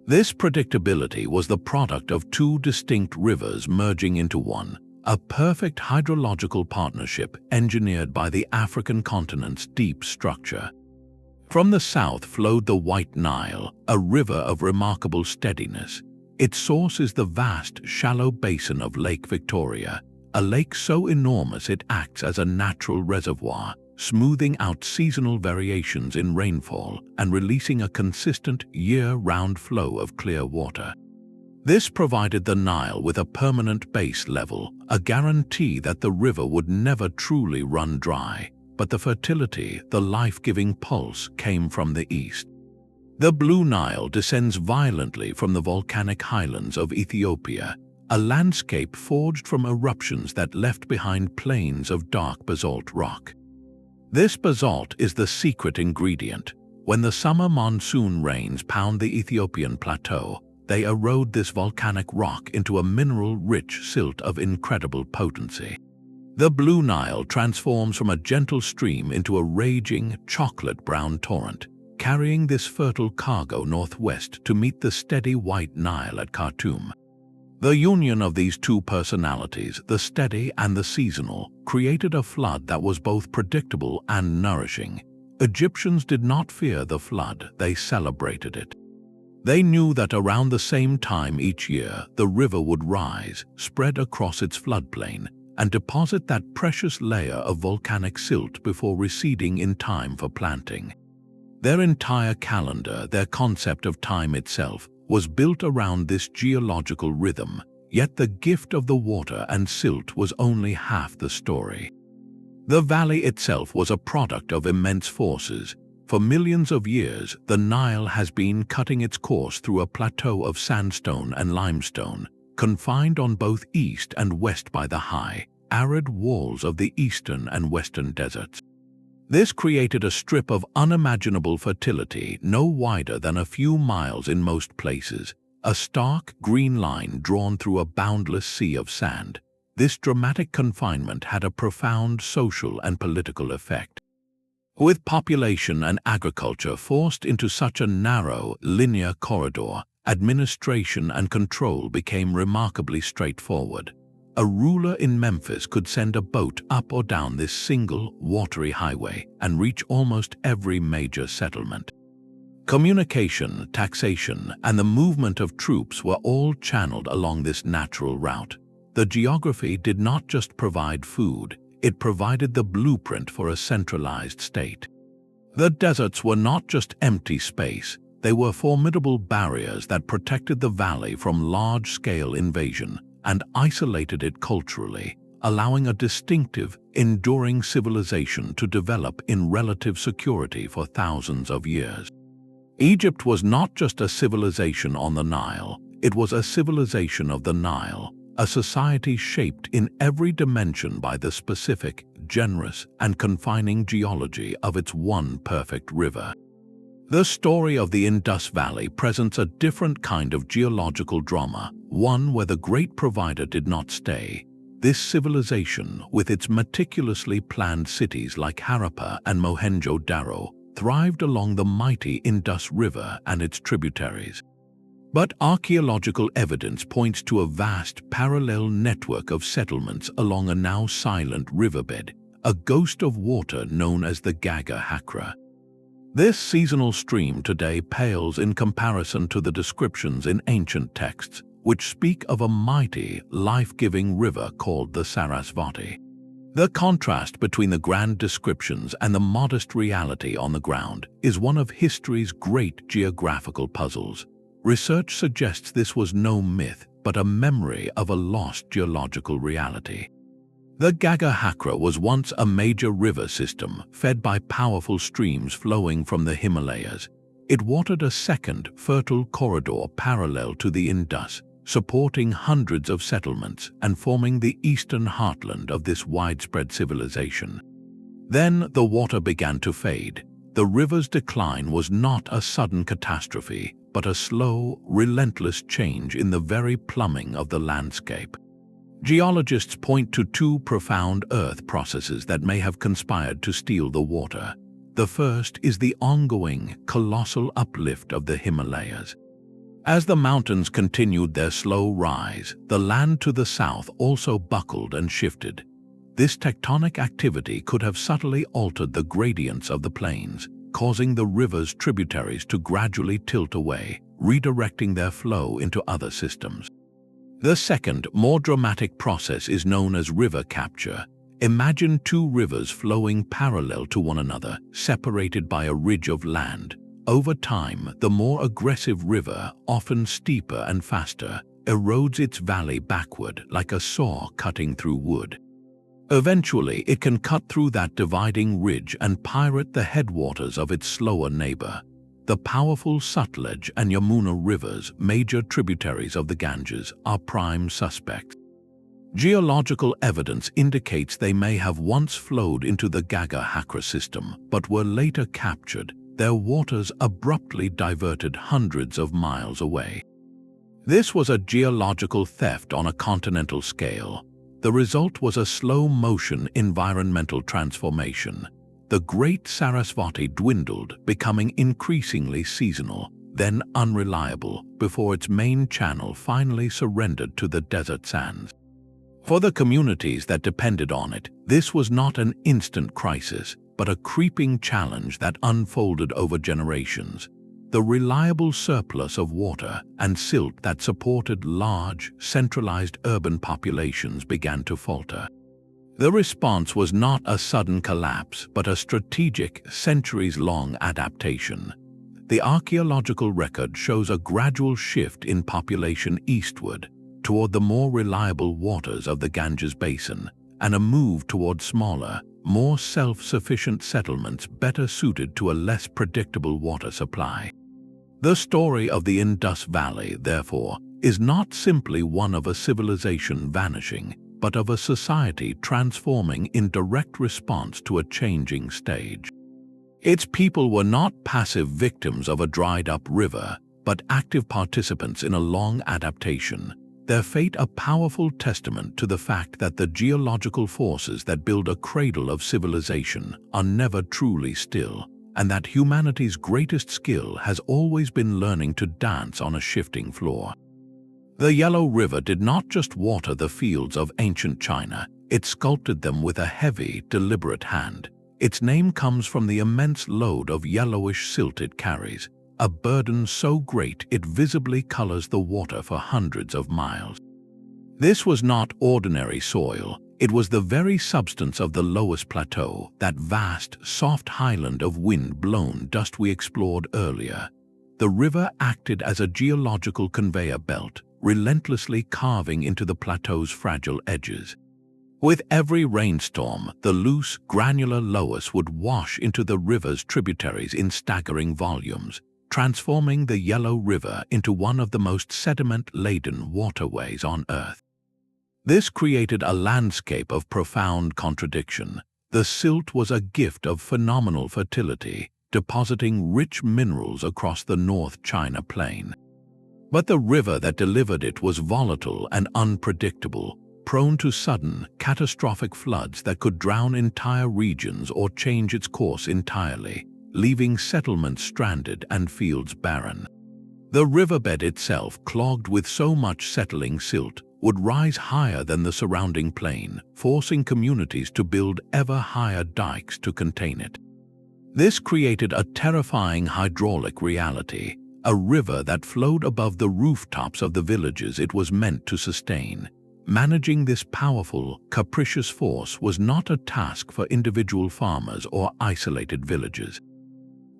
This predictability was the product of two distinct rivers merging into one, a perfect hydrological partnership engineered by the African continent's deep structure. From the south flowed the White Nile, a river of remarkable steadiness. Its source is the vast, shallow basin of Lake Victoria, a lake so enormous it acts as a natural reservoir, smoothing out seasonal variations in rainfall and releasing a consistent year-round flow of clear water. This provided the Nile with a permanent base level, a guarantee that the river would never truly run dry. But the fertility, the life-giving pulse, came from the east. The Blue Nile descends violently from the volcanic highlands of Ethiopia, a landscape forged from eruptions that left behind plains of dark basalt rock. This basalt is the secret ingredient. When the summer monsoon rains pound the Ethiopian plateau, they erode this volcanic rock into a mineral-rich silt of incredible potency. The Blue Nile transforms from a gentle stream into a raging, chocolate-brown torrent, carrying this fertile cargo northwest to meet the steady White Nile at Khartoum. The union of these two personalities, the steady and the seasonal, created a flood that was both predictable and nourishing. Egyptians did not fear the flood, they celebrated it. They knew that around the same time each year, the river would rise, spread across its floodplain, and deposit that precious layer of volcanic silt before receding in time for planting. Their entire calendar, their concept of time itself, was built around this geological rhythm, yet the gift of the water and silt was only half the story. The valley itself was a product of immense forces. For millions of years, the Nile has been cutting its course through a plateau of sandstone and limestone, confined on both east and west by the high, arid walls of the eastern and western deserts. This created a strip of unimaginable fertility no wider than a few miles in most places, a stark green line drawn through a boundless sea of sand. This dramatic confinement had a profound social and political effect. With population and agriculture forced into such a narrow, linear corridor, administration and control became remarkably straightforward. A ruler in Memphis could send a boat up or down this single, watery highway and reach almost every major settlement. Communication, taxation, and the movement of troops were all channeled along this natural route. The geography did not just provide food, it provided the blueprint for a centralized state. The deserts were not just empty space, they were formidable barriers that protected the valley from large-scale invasion and isolated it culturally, allowing a distinctive, enduring civilization to develop in relative security for thousands of years. Egypt was not just a civilization on the Nile, it was a civilization of the Nile, a society shaped in every dimension by the specific, generous, and confining geology of its one perfect river. The story of the Indus Valley presents a different kind of geological drama, one where the great provider did not stay. This civilization, with its meticulously planned cities like Harappa and Mohenjo-Daro, thrived along the mighty Indus River and its tributaries. But archaeological evidence points to a vast parallel network of settlements along a now silent riverbed, a ghost of water known as the Gaga Hakra. This seasonal stream today pales in comparison to the descriptions in ancient texts, which speak of a mighty, life-giving river called the Sarasvati. The contrast between the grand descriptions and the modest reality on the ground is one of history's great geographical puzzles. Research suggests this was no myth, but a memory of a lost geological reality. The Gaga Hakra was once a major river system fed by powerful streams flowing from the Himalayas. It watered a second, fertile corridor parallel to the Indus, supporting hundreds of settlements and forming the eastern heartland of this widespread civilization. Then the water began to fade. The river's decline was not a sudden catastrophe, but a slow, relentless change in the very plumbing of the landscape. Geologists point to two profound earth processes that may have conspired to steal the water. The first is the ongoing, colossal uplift of the Himalayas. As the mountains continued their slow rise, the land to the south also buckled and shifted. This tectonic activity could have subtly altered the gradients of the plains, causing the river's tributaries to gradually tilt away, redirecting their flow into other systems. The second, more dramatic process is known as river capture. Imagine two rivers flowing parallel to one another, separated by a ridge of land. Over time, the more aggressive river, often steeper and faster, erodes its valley backward like a saw cutting through wood. Eventually, it can cut through that dividing ridge and pirate the headwaters of its slower neighbor. The powerful Sutlej and Yamuna rivers, major tributaries of the Ganges, are prime suspects. Geological evidence indicates they may have once flowed into the Ghaggar-Hakra system, but were later captured, their waters abruptly diverted hundreds of miles away. This was a geological theft on a continental scale. The result was a slow-motion environmental transformation. The Great Sarasvati dwindled, becoming increasingly seasonal, then unreliable, before its main channel finally surrendered to the desert sands. For the communities that depended on it, this was not an instant crisis, but a creeping challenge that unfolded over generations. The reliable surplus of water and silt that supported large, centralized urban populations began to falter. The response was not a sudden collapse, but a strategic, centuries-long adaptation. The archaeological record shows a gradual shift in population eastward, toward the more reliable waters of the Ganges basin, and a move toward smaller, more self-sufficient settlements better suited to a less predictable water supply. The story of the Indus Valley, therefore, is not simply one of a civilization vanishing, but of a society transforming in direct response to a changing stage. Its people were not passive victims of a dried-up river, but active participants in a long adaptation, their fate a powerful testament to the fact that the geological forces that build a cradle of civilization are never truly still, and that humanity's greatest skill has always been learning to dance on a shifting floor. The Yellow River did not just water the fields of ancient China, it sculpted them with a heavy, deliberate hand. Its name comes from the immense load of yellowish silt it carries, a burden so great it visibly colors the water for hundreds of miles. This was not ordinary soil, it was the very substance of the Loess Plateau, that vast, soft highland of wind-blown dust we explored earlier. The river acted as a geological conveyor belt, relentlessly carving into the plateau's fragile edges. With every rainstorm, the loose, granular loess would wash into the river's tributaries in staggering volumes, transforming the Yellow River into one of the most sediment-laden waterways on Earth. This created a landscape of profound contradiction. The silt was a gift of phenomenal fertility, depositing rich minerals across the North China Plain. But the river that delivered it was volatile and unpredictable, prone to sudden, catastrophic floods that could drown entire regions or change its course entirely, leaving settlements stranded and fields barren. The riverbed itself, clogged with so much settling silt, would rise higher than the surrounding plain, forcing communities to build ever higher dikes to contain it. This created a terrifying hydraulic reality, a river that flowed above the rooftops of the villages it was meant to sustain. Managing this powerful, capricious force was not a task for individual farmers or isolated villages.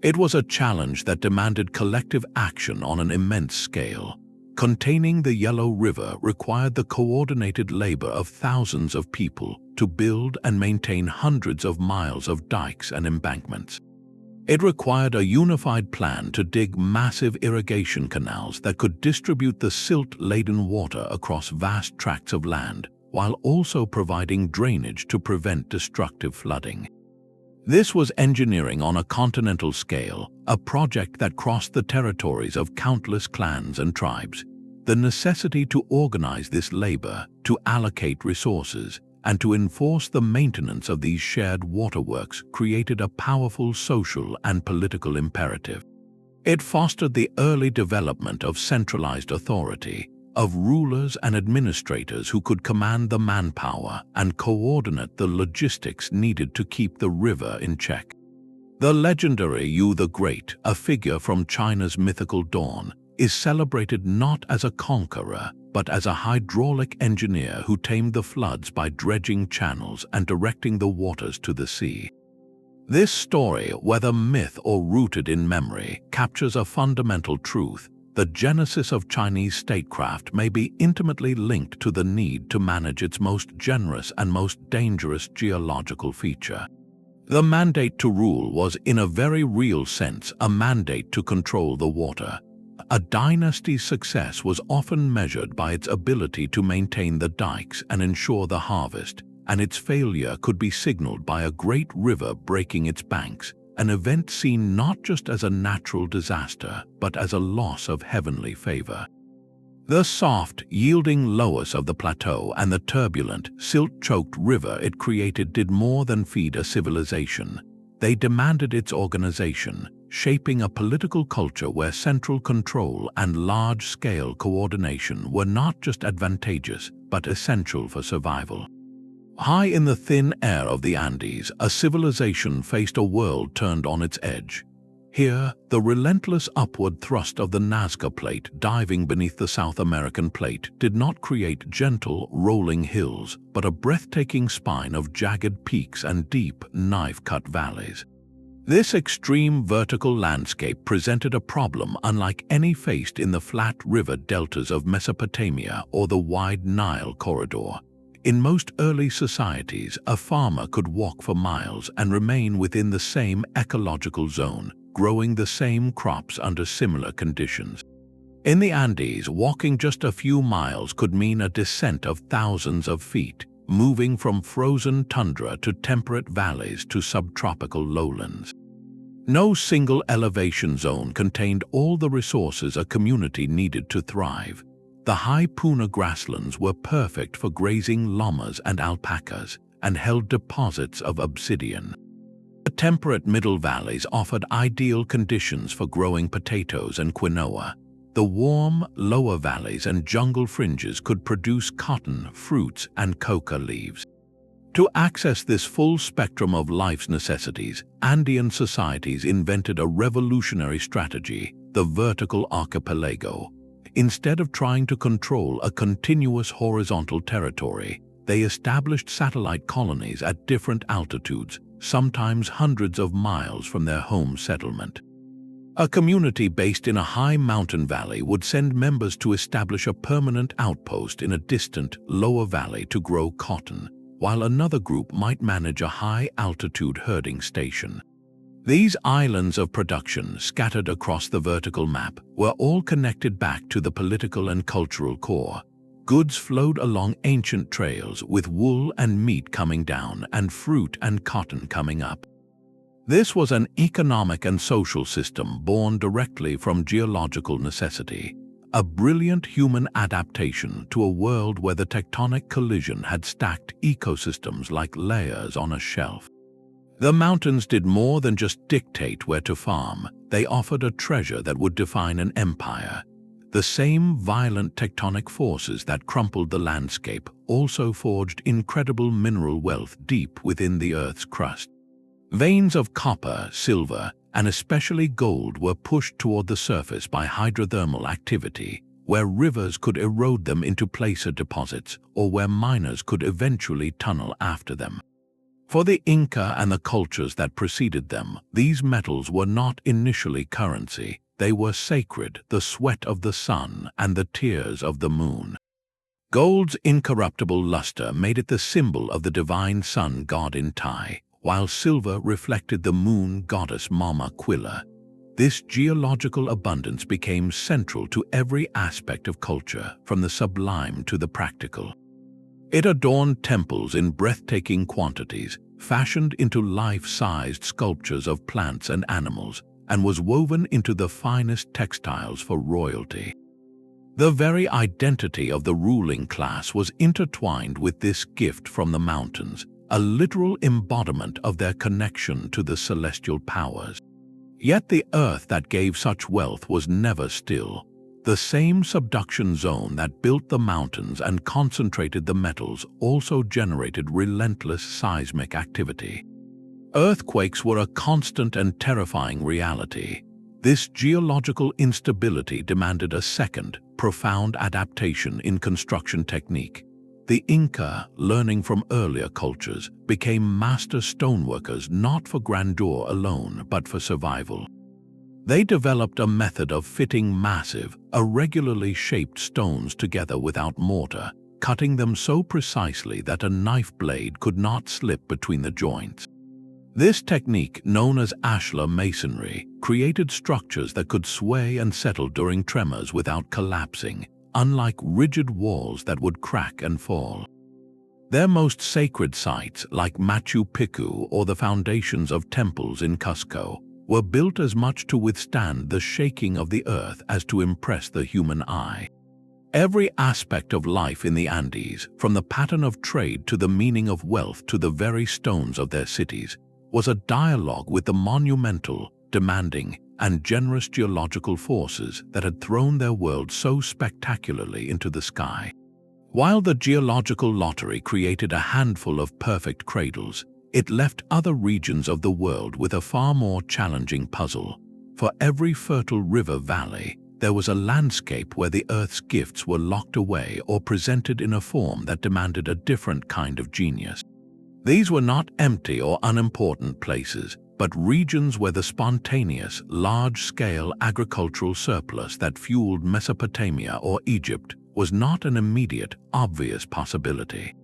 It was a challenge that demanded collective action on an immense scale. Containing the Yellow River required the coordinated labor of thousands of people to build and maintain hundreds of miles of dikes and embankments. It required a unified plan to dig massive irrigation canals that could distribute the silt-laden water across vast tracts of land, while also providing drainage to prevent destructive flooding. This was engineering on a continental scale, a project that crossed the territories of countless clans and tribes. The necessity to organize this labor, to allocate resources, and to enforce the maintenance of these shared waterworks created a powerful social and political imperative. It fostered the early development of centralized authority, of rulers and administrators who could command the manpower and coordinate the logistics needed to keep the river in check. The legendary Yu the Great, a figure from China's mythical dawn, is celebrated not as a conqueror, but as a hydraulic engineer who tamed the floods by dredging channels and directing the waters to the sea. This story, whether myth or rooted in memory, captures a fundamental truth. The genesis of Chinese statecraft may be intimately linked to the need to manage its most generous and most dangerous geological feature. The mandate to rule was, in a very real sense, a mandate to control the water. A dynasty's success was often measured by its ability to maintain the dikes and ensure the harvest, and its failure could be signaled by a great river breaking its banks, an event seen not just as a natural disaster, but as a loss of heavenly favor. The soft, yielding Loess of the Plateau and the turbulent, silt-choked river it created did more than feed a civilization. They demanded its organization, shaping a political culture where central control and large-scale coordination were not just advantageous, but essential for survival. High in the thin air of the Andes, a civilization faced a world turned on its edge. Here, the relentless upward thrust of the Nazca Plate diving beneath the South American plate did not create gentle, rolling hills, but a breathtaking spine of jagged peaks and deep, knife-cut valleys. This extreme vertical landscape presented a problem unlike any faced in the flat river deltas of Mesopotamia or the wide Nile corridor. In most early societies, a farmer could walk for miles and remain within the same ecological zone, growing the same crops under similar conditions. In the Andes, walking just a few miles could mean a descent of thousands of feet, moving from frozen tundra to temperate valleys to subtropical lowlands. No single elevation zone contained all the resources a community needed to thrive. The high Puna grasslands were perfect for grazing llamas and alpacas, and held deposits of obsidian. The temperate middle valleys offered ideal conditions for growing potatoes and quinoa. The warm, lower valleys and jungle fringes could produce cotton, fruits, and coca leaves. To access this full spectrum of life's necessities, Andean societies invented a revolutionary strategy, the vertical archipelago. Instead of trying to control a continuous horizontal territory, they established satellite colonies at different altitudes, sometimes hundreds of miles from their home settlement. A community based in a high mountain valley would send members to establish a permanent outpost in a distant, lower valley to grow cotton, while another group might manage a high-altitude herding station. These islands of production, scattered across the vertical map, were all connected back to the political and cultural core. Goods flowed along ancient trails, with wool and meat coming down and fruit and cotton coming up. This was an economic and social system born directly from geological necessity, a brilliant human adaptation to a world where the tectonic collision had stacked ecosystems like layers on a shelf. The mountains did more than just dictate where to farm. They offered a treasure that would define an empire. The same violent tectonic forces that crumpled the landscape also forged incredible mineral wealth deep within the Earth's crust. Veins of copper, silver, and especially gold were pushed toward the surface by hydrothermal activity, where rivers could erode them into placer deposits or where miners could eventually tunnel after them. For the Inca and the cultures that preceded them, these metals were not initially currency. They were sacred, the sweat of the sun and the tears of the moon. Gold's incorruptible luster made it the symbol of the divine sun god Inti, while silver reflected the moon goddess Mama Quilla. This geological abundance became central to every aspect of culture, from the sublime to the practical. It adorned temples in breathtaking quantities, fashioned into life-sized sculptures of plants and animals, and was woven into the finest textiles for royalty. The very identity of the ruling class was intertwined with this gift from the mountains, a literal embodiment of their connection to the celestial powers. Yet the earth that gave such wealth was never still. The same subduction zone that built the mountains and concentrated the metals also generated relentless seismic activity. Earthquakes were a constant and terrifying reality. This geological instability demanded a second, profound adaptation in construction technique. The Inca, learning from earlier cultures, became master stoneworkers not for grandeur alone but for survival. They developed a method of fitting massive, irregularly shaped stones together without mortar, cutting them so precisely that a knife blade could not slip between the joints. This technique, known as ashlar masonry, created structures that could sway and settle during tremors without collapsing, unlike rigid walls that would crack and fall. Their most sacred sites, like Machu Picchu or the foundations of temples in Cusco, were built as much to withstand the shaking of the earth as to impress the human eye. Every aspect of life in the Andes, from the pattern of trade to the meaning of wealth to the very stones of their cities, was a dialogue with the monumental, demanding, and generous geological forces that had thrown their world so spectacularly into the sky. While the geological lottery created a handful of perfect cradles, it left other regions of the world with a far more challenging puzzle. For every fertile river valley, there was a landscape where the Earth's gifts were locked away or presented in a form that demanded a different kind of genius. These were not empty or unimportant places, but regions where the spontaneous, large-scale agricultural surplus that fueled Mesopotamia or Egypt was not an immediate, obvious possibility.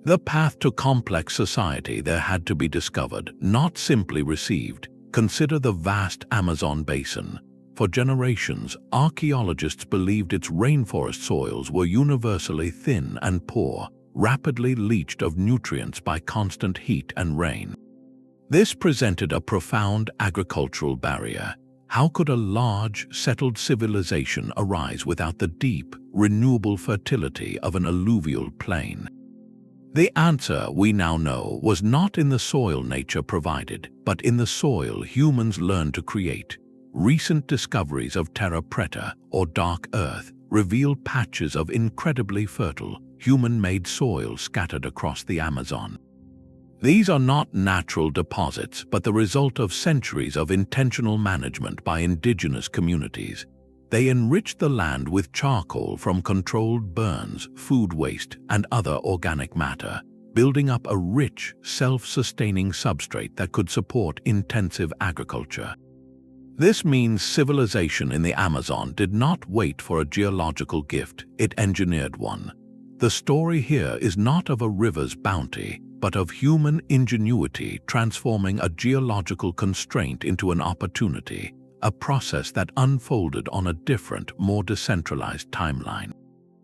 The path to complex society there had to be discovered, not simply received. Consider the vast Amazon basin. For generations, archaeologists believed its rainforest soils were universally thin and poor, rapidly leached of nutrients by constant heat and rain. This presented a profound agricultural barrier. How could a large, settled civilization arise without the deep, renewable fertility of an alluvial plain? The answer, we now know, was not in the soil nature provided, but in the soil humans learned to create. Recent discoveries of terra preta, or dark earth, reveal patches of incredibly fertile, human-made soil scattered across the Amazon. These are not natural deposits, but the result of centuries of intentional management by indigenous communities. They enriched the land with charcoal from controlled burns, food waste, and other organic matter, building up a rich, self-sustaining substrate that could support intensive agriculture. This means civilization in the Amazon did not wait for a geological gift, it engineered one. The story here is not of a river's bounty, but of human ingenuity transforming a geological constraint into an opportunity, a process that unfolded on a different, more decentralized timeline.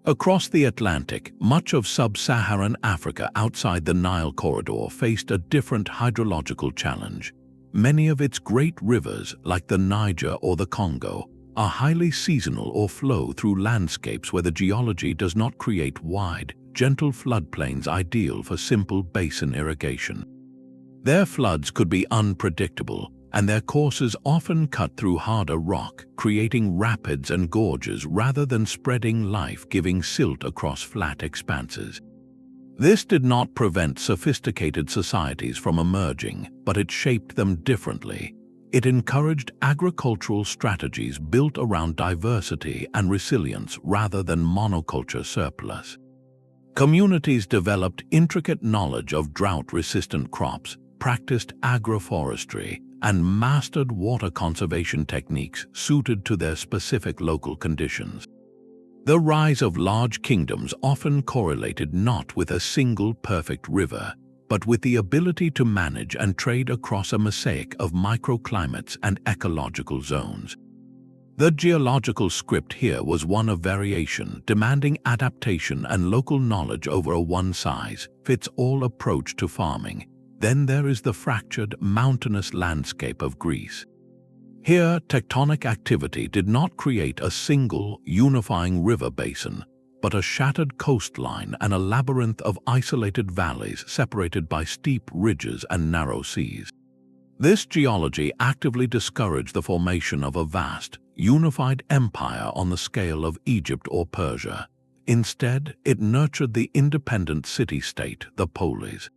Across the Atlantic, much of sub-Saharan Africa outside the Nile corridor faced a different hydrological challenge. Many of its great rivers, like the Niger or the Congo, are highly seasonal or flow through landscapes where the geology does not create wide, gentle floodplains ideal for simple basin irrigation. Their floods could be unpredictable, and their courses often cut through harder rock, creating rapids and gorges rather than spreading life-giving silt across flat expanses. This did not prevent sophisticated societies from emerging, but it shaped them differently. It encouraged agricultural strategies built around diversity and resilience rather than monoculture surplus. Communities developed intricate knowledge of drought-resistant crops, practiced agroforestry, and mastered water conservation techniques suited to their specific local conditions. The rise of large kingdoms often correlated not with a single perfect river, but with the ability to manage and trade across a mosaic of microclimates and ecological zones. The geological script here was one of variation, demanding adaptation and local knowledge over a one-size-fits-all approach to farming. Then there is the fractured, mountainous landscape of Greece. Here, tectonic activity did not create a single, unifying river basin, but a shattered coastline and a labyrinth of isolated valleys separated by steep ridges and narrow seas. This geology actively discouraged the formation of a vast, unified empire on the scale of Egypt or Persia. Instead, it nurtured the independent city-state, the polis.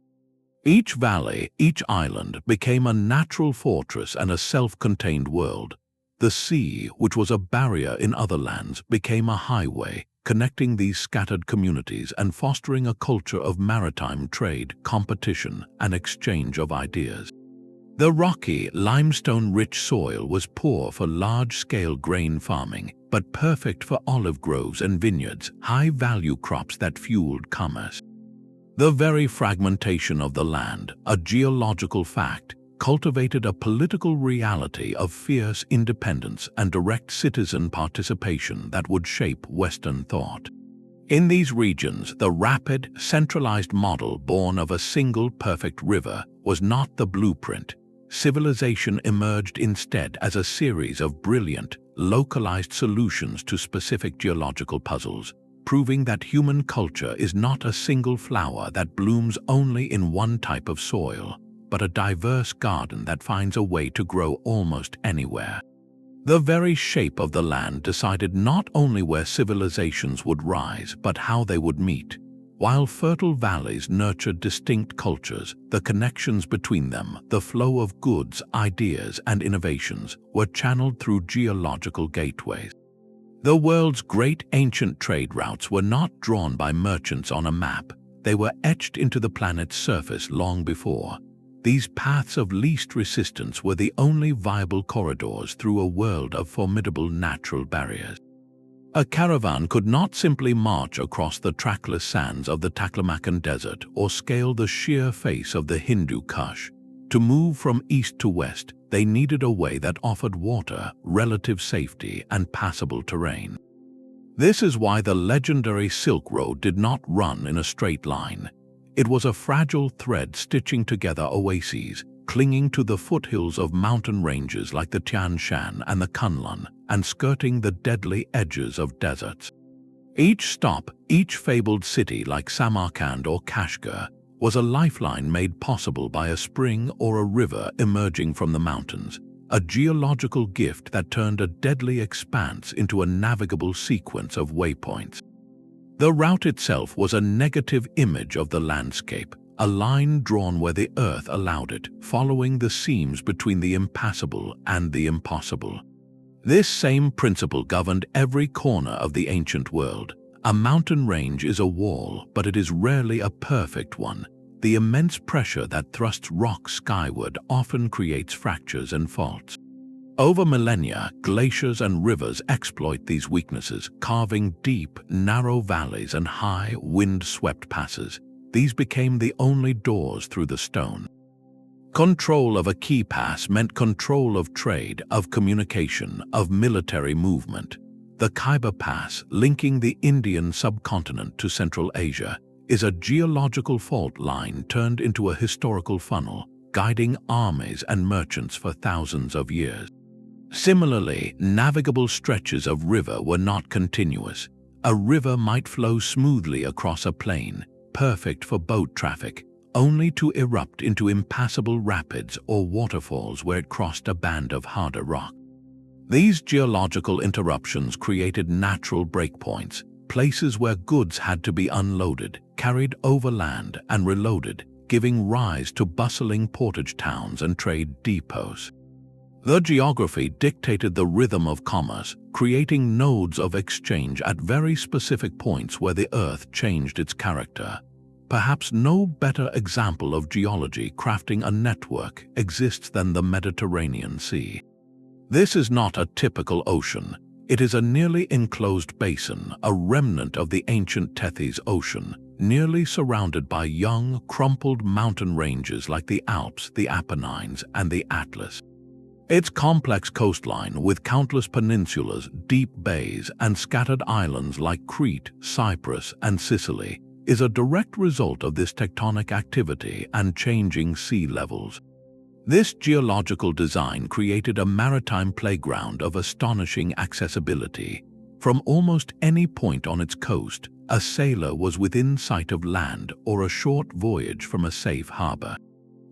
Each valley, each island, became a natural fortress and a self-contained world. The sea, which was a barrier in other lands, became a highway, connecting these scattered communities and fostering a culture of maritime trade, competition, and exchange of ideas. The rocky, limestone-rich soil was poor for large-scale grain farming, but perfect for olive groves and vineyards, high-value crops that fueled commerce. The very fragmentation of the land, a geological fact, cultivated a political reality of fierce independence and direct citizen participation that would shape Western thought. In these regions, the rapid, centralized model born of a single perfect river was not the blueprint. Civilization emerged instead as a series of brilliant, localized solutions to specific geological puzzles, proving that human culture is not a single flower that blooms only in one type of soil, but a diverse garden that finds a way to grow almost anywhere. The very shape of the land decided not only where civilizations would rise, but how they would meet. While fertile valleys nurtured distinct cultures, the connections between them, the flow of goods, ideas, and innovations, were channeled through geological gateways. The world's great ancient trade routes were not drawn by merchants on a map. They were etched into the planet's surface long before. These paths of least resistance were the only viable corridors through a world of formidable natural barriers. A caravan could not simply march across the trackless sands of the Taklamakan Desert or scale the sheer face of the Hindu Kush. To move from east to west, they needed a way that offered water, relative safety, and passable terrain. This is why the legendary Silk Road did not run in a straight line. It was a fragile thread stitching together oases, clinging to the foothills of mountain ranges like the Tian Shan and the Kunlun, and skirting the deadly edges of deserts. Each stop, each fabled city like Samarkand or Kashgar, was a lifeline made possible by a spring or a river emerging from the mountains, a geological gift that turned a deadly expanse into a navigable sequence of waypoints. The route itself was a negative image of the landscape, a line drawn where the earth allowed it, following the seams between the impassable and the impossible. This same principle governed every corner of the ancient world. A mountain range is a wall, but it is rarely a perfect one. The immense pressure that thrusts rock skyward often creates fractures and faults. Over millennia, glaciers and rivers exploit these weaknesses, carving deep, narrow valleys and high, wind-swept passes. These became the only doors through the stone. Control of a key pass meant control of trade, of communication, of military movement. The Khyber Pass, linking the Indian subcontinent to Central Asia, is a geological fault line turned into a historical funnel, guiding armies and merchants for thousands of years. Similarly, navigable stretches of river were not continuous. A river might flow smoothly across a plain, perfect for boat traffic, only to erupt into impassable rapids or waterfalls where it crossed a band of harder rock. These geological interruptions created natural breakpoints, places where goods had to be unloaded, carried overland, and reloaded, giving rise to bustling portage towns and trade depots. The geography dictated the rhythm of commerce, creating nodes of exchange at very specific points where the earth changed its character. Perhaps no better example of geology crafting a network exists than the Mediterranean Sea. This is not a typical ocean. It is a nearly enclosed basin, a remnant of the ancient Tethys Ocean, nearly surrounded by young, crumpled mountain ranges like the Alps, the Apennines, and the Atlas. Its complex coastline, with countless peninsulas, deep bays, and scattered islands like Crete, Cyprus, and Sicily, is a direct result of this tectonic activity and changing sea levels. This geological design created a maritime playground of astonishing accessibility. From almost any point on its coast, a sailor was within sight of land or a short voyage from a safe harbor.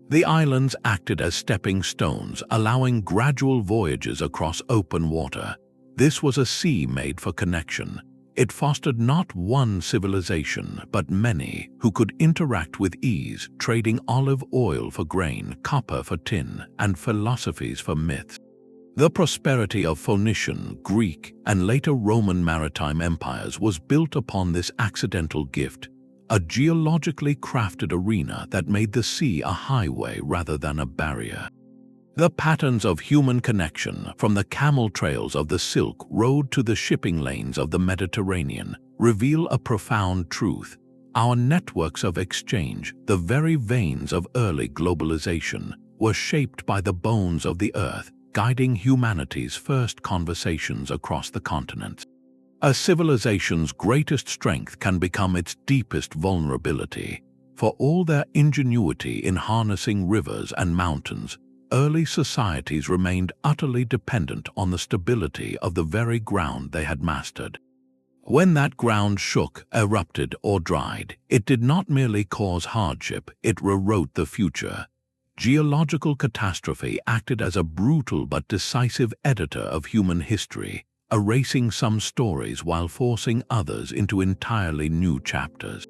The islands acted as stepping stones, allowing gradual voyages across open water. This was a sea made for connection. It fostered not one civilization, but many, who could interact with ease, trading olive oil for grain, copper for tin, and philosophies for myths. The prosperity of Phoenician, Greek, and later Roman maritime empires was built upon this accidental gift, a geologically crafted arena that made the sea a highway rather than a barrier. The patterns of human connection, from the camel trails of the Silk Road to the shipping lanes of the Mediterranean, reveal a profound truth. Our networks of exchange, the very veins of early globalization, were shaped by the bones of the earth, guiding humanity's first conversations across the continents. A civilization's greatest strength can become its deepest vulnerability. For all their ingenuity in harnessing rivers and mountains, early societies remained utterly dependent on the stability of the very ground they had mastered. When that ground shook, erupted, or dried, it did not merely cause hardship, it rewrote the future. Geological catastrophe acted as a brutal but decisive editor of human history, erasing some stories while forcing others into entirely new chapters.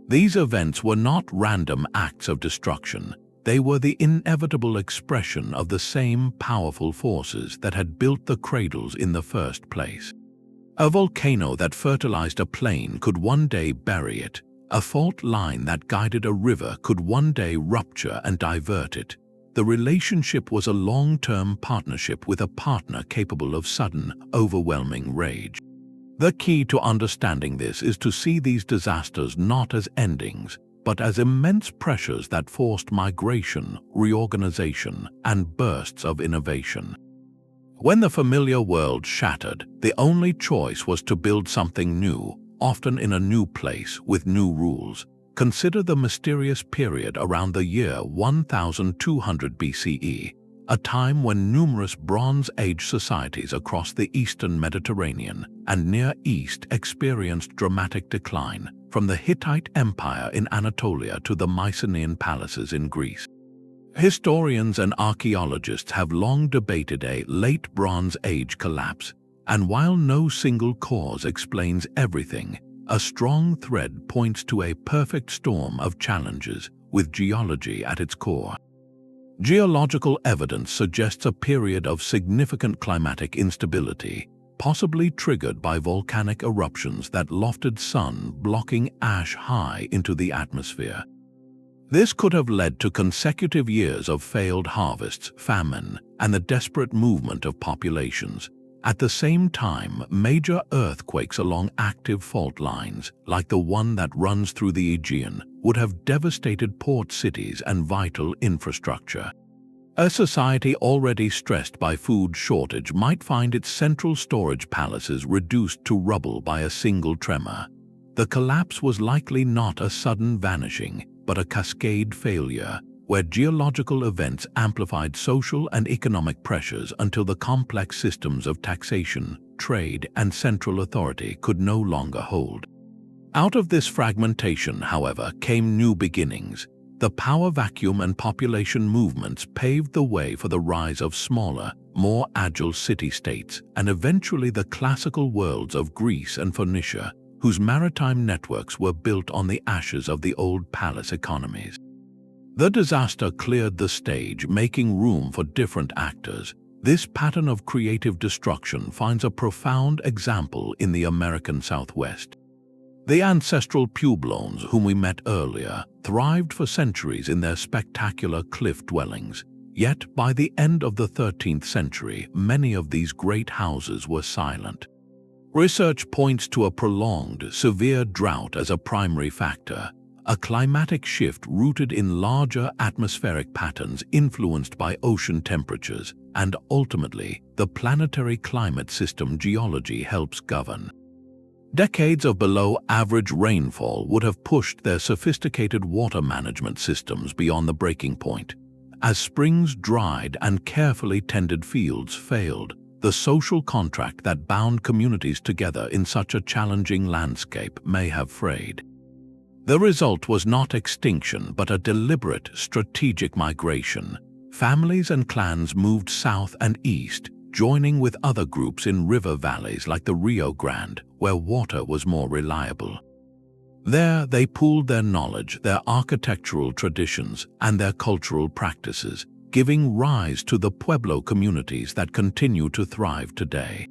These events were not random acts of destruction. They were the inevitable expression of the same powerful forces that had built the cradles in the first place. A volcano that fertilized a plain could one day bury it. A fault line that guided a river could one day rupture and divert it. The relationship was a long-term partnership with a partner capable of sudden, overwhelming rage. The key to understanding this is to see these disasters not as endings, but as immense pressures that forced migration, reorganization, and bursts of innovation. When the familiar world shattered, the only choice was to build something new, often in a new place with new rules. Consider the mysterious period around the year 1200 BCE, a time when numerous Bronze Age societies across the eastern Mediterranean and Near East experienced dramatic decline, from the Hittite Empire in Anatolia to the Mycenaean palaces in Greece. Historians and archaeologists have long debated a late Bronze Age collapse, and while no single cause explains everything, a strong thread points to a perfect storm of challenges, with geology at its core. Geological evidence suggests a period of significant climatic instability, possibly triggered by volcanic eruptions that lofted sun blocking ash high into the atmosphere. This could have led to consecutive years of failed harvests, famine, and the desperate movement of populations. At the same time, major earthquakes along active fault lines, like the one that runs through the Aegean, would have devastated port cities and vital infrastructure. A society already stressed by food shortage might find its central storage palaces reduced to rubble by a single tremor. The collapse was likely not a sudden vanishing, but a cascade failure, where geological events amplified social and economic pressures until the complex systems of taxation, trade, and central authority could no longer hold. Out of this fragmentation, however, came new beginnings. The power vacuum and population movements paved the way for the rise of smaller, more agile city-states, and eventually the classical worlds of Greece and Phoenicia, whose maritime networks were built on the ashes of the old palace economies. The disaster cleared the stage, making room for different actors. This pattern of creative destruction finds a profound example in the American Southwest. The ancestral Puebloans, whom we met earlier, thrived for centuries in their spectacular cliff dwellings. Yet, by the end of the 13th century, many of these great houses were silent. Research points to a prolonged, severe drought as a primary factor, a climatic shift rooted in larger atmospheric patterns influenced by ocean temperatures, and ultimately, the planetary climate system geology helps govern. Decades of below-average rainfall would have pushed their sophisticated water management systems beyond the breaking point. As springs dried and carefully tended fields failed, the social contract that bound communities together in such a challenging landscape may have frayed. The result was not extinction but a deliberate, strategic migration. Families and clans moved south and east, joining with other groups in river valleys like the Rio Grande, where water was more reliable. There, they pooled their knowledge, their architectural traditions, and their cultural practices, giving rise to the Pueblo communities that continue to thrive today.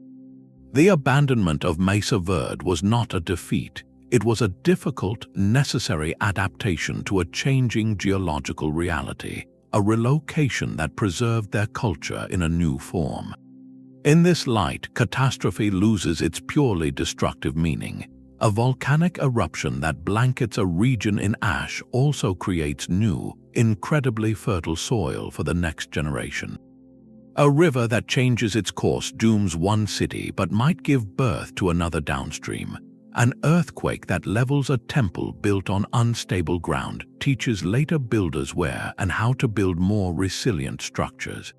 The abandonment of Mesa Verde was not a defeat. It was a difficult, necessary adaptation to a changing geological reality, a relocation that preserved their culture in a new form. In this light, catastrophe loses its purely destructive meaning. A volcanic eruption that blankets a region in ash also creates new, incredibly fertile soil for the next generation. A river that changes its course dooms one city but might give birth to another downstream. An earthquake that levels a temple built on unstable ground teaches later builders where and how to build more resilient structures.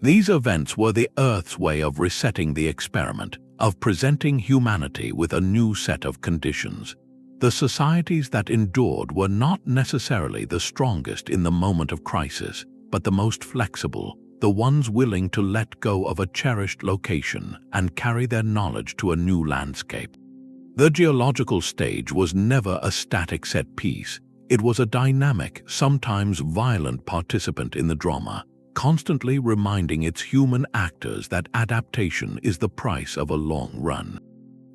These events were the Earth's way of resetting the experiment, of presenting humanity with a new set of conditions. The societies that endured were not necessarily the strongest in the moment of crisis, but the most flexible, the ones willing to let go of a cherished location and carry their knowledge to a new landscape. The geological stage was never a static set piece. It was a dynamic, sometimes violent participant in the drama, constantly reminding its human actors that adaptation is the price of a long run.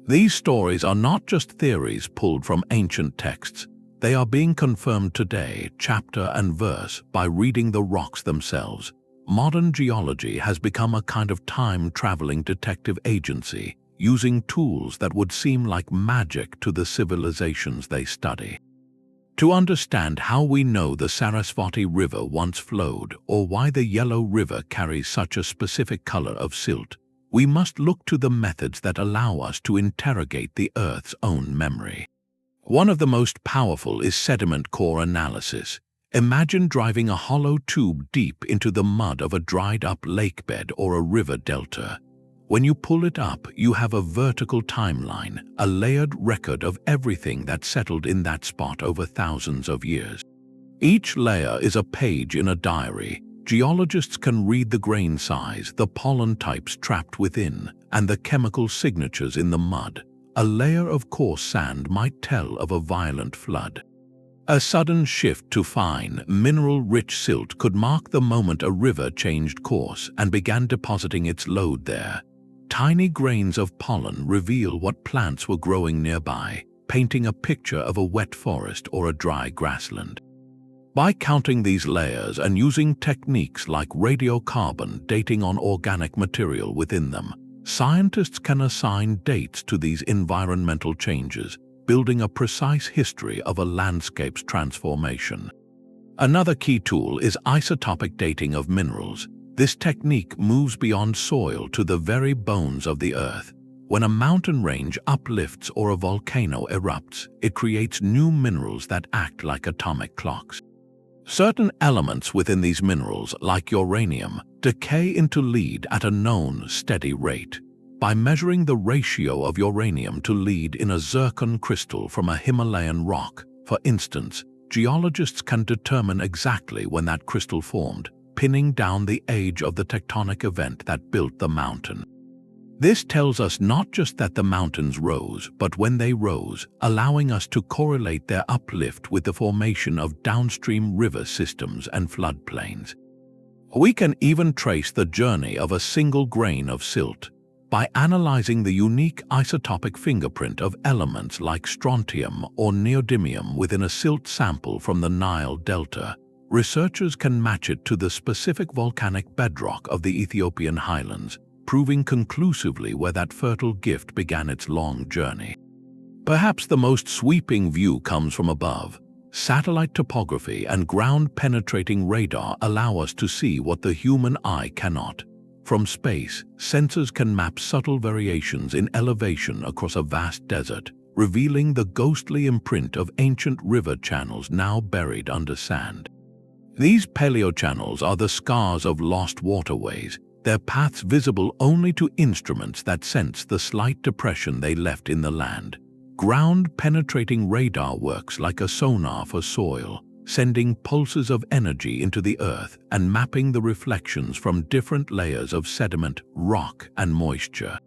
These stories are not just theories pulled from ancient texts. They are being confirmed today, chapter and verse, by reading the rocks themselves. Modern geology has become a kind of time-traveling detective agency, using tools that would seem like magic to the civilizations they study. To understand how we know the Sarasvati River once flowed or why the Yellow River carries such a specific color of silt, we must look to the methods that allow us to interrogate the Earth's own memory. One of the most powerful is sediment core analysis. Imagine driving a hollow tube deep into the mud of a dried-up lakebed or a river delta. When you pull it up, you have a vertical timeline, a layered record of everything that settled in that spot over thousands of years. Each layer is a page in a diary. Geologists can read the grain size, the pollen types trapped within, and the chemical signatures in the mud. A layer of coarse sand might tell of a violent flood. A sudden shift to fine, mineral-rich silt could mark the moment a river changed course and began depositing its load there. Tiny grains of pollen reveal what plants were growing nearby, painting a picture of a wet forest or a dry grassland. By counting these layers and using techniques like radiocarbon dating on organic material within them, scientists can assign dates to these environmental changes, building a precise history of a landscape's transformation. Another key tool is isotopic dating of minerals. This technique moves beyond soil to the very bones of the Earth. When a mountain range uplifts or a volcano erupts, it creates new minerals that act like atomic clocks. Certain elements within these minerals, like uranium, decay into lead at a known, steady rate. By measuring the ratio of uranium to lead in a zircon crystal from a Himalayan rock, for instance, geologists can determine exactly when that crystal formed, pinning down the age of the tectonic event that built the mountain. This tells us not just that the mountains rose, but when they rose, allowing us to correlate their uplift with the formation of downstream river systems and floodplains. We can even trace the journey of a single grain of silt. By analyzing the unique isotopic fingerprint of elements like strontium or neodymium within a silt sample from the Nile Delta, researchers can match it to the specific volcanic bedrock of the Ethiopian Highlands, proving conclusively where that fertile gift began its long journey. Perhaps the most sweeping view comes from above. Satellite topography and ground-penetrating radar allow us to see what the human eye cannot. From space, sensors can map subtle variations in elevation across a vast desert, revealing the ghostly imprint of ancient river channels now buried under sand. These paleochannels are the scars of lost waterways, their paths visible only to instruments that sense the slight depression they left in the land. Ground-penetrating radar works like a sonar for soil, sending pulses of energy into the earth and mapping the reflections from different layers of sediment, rock, and moisture.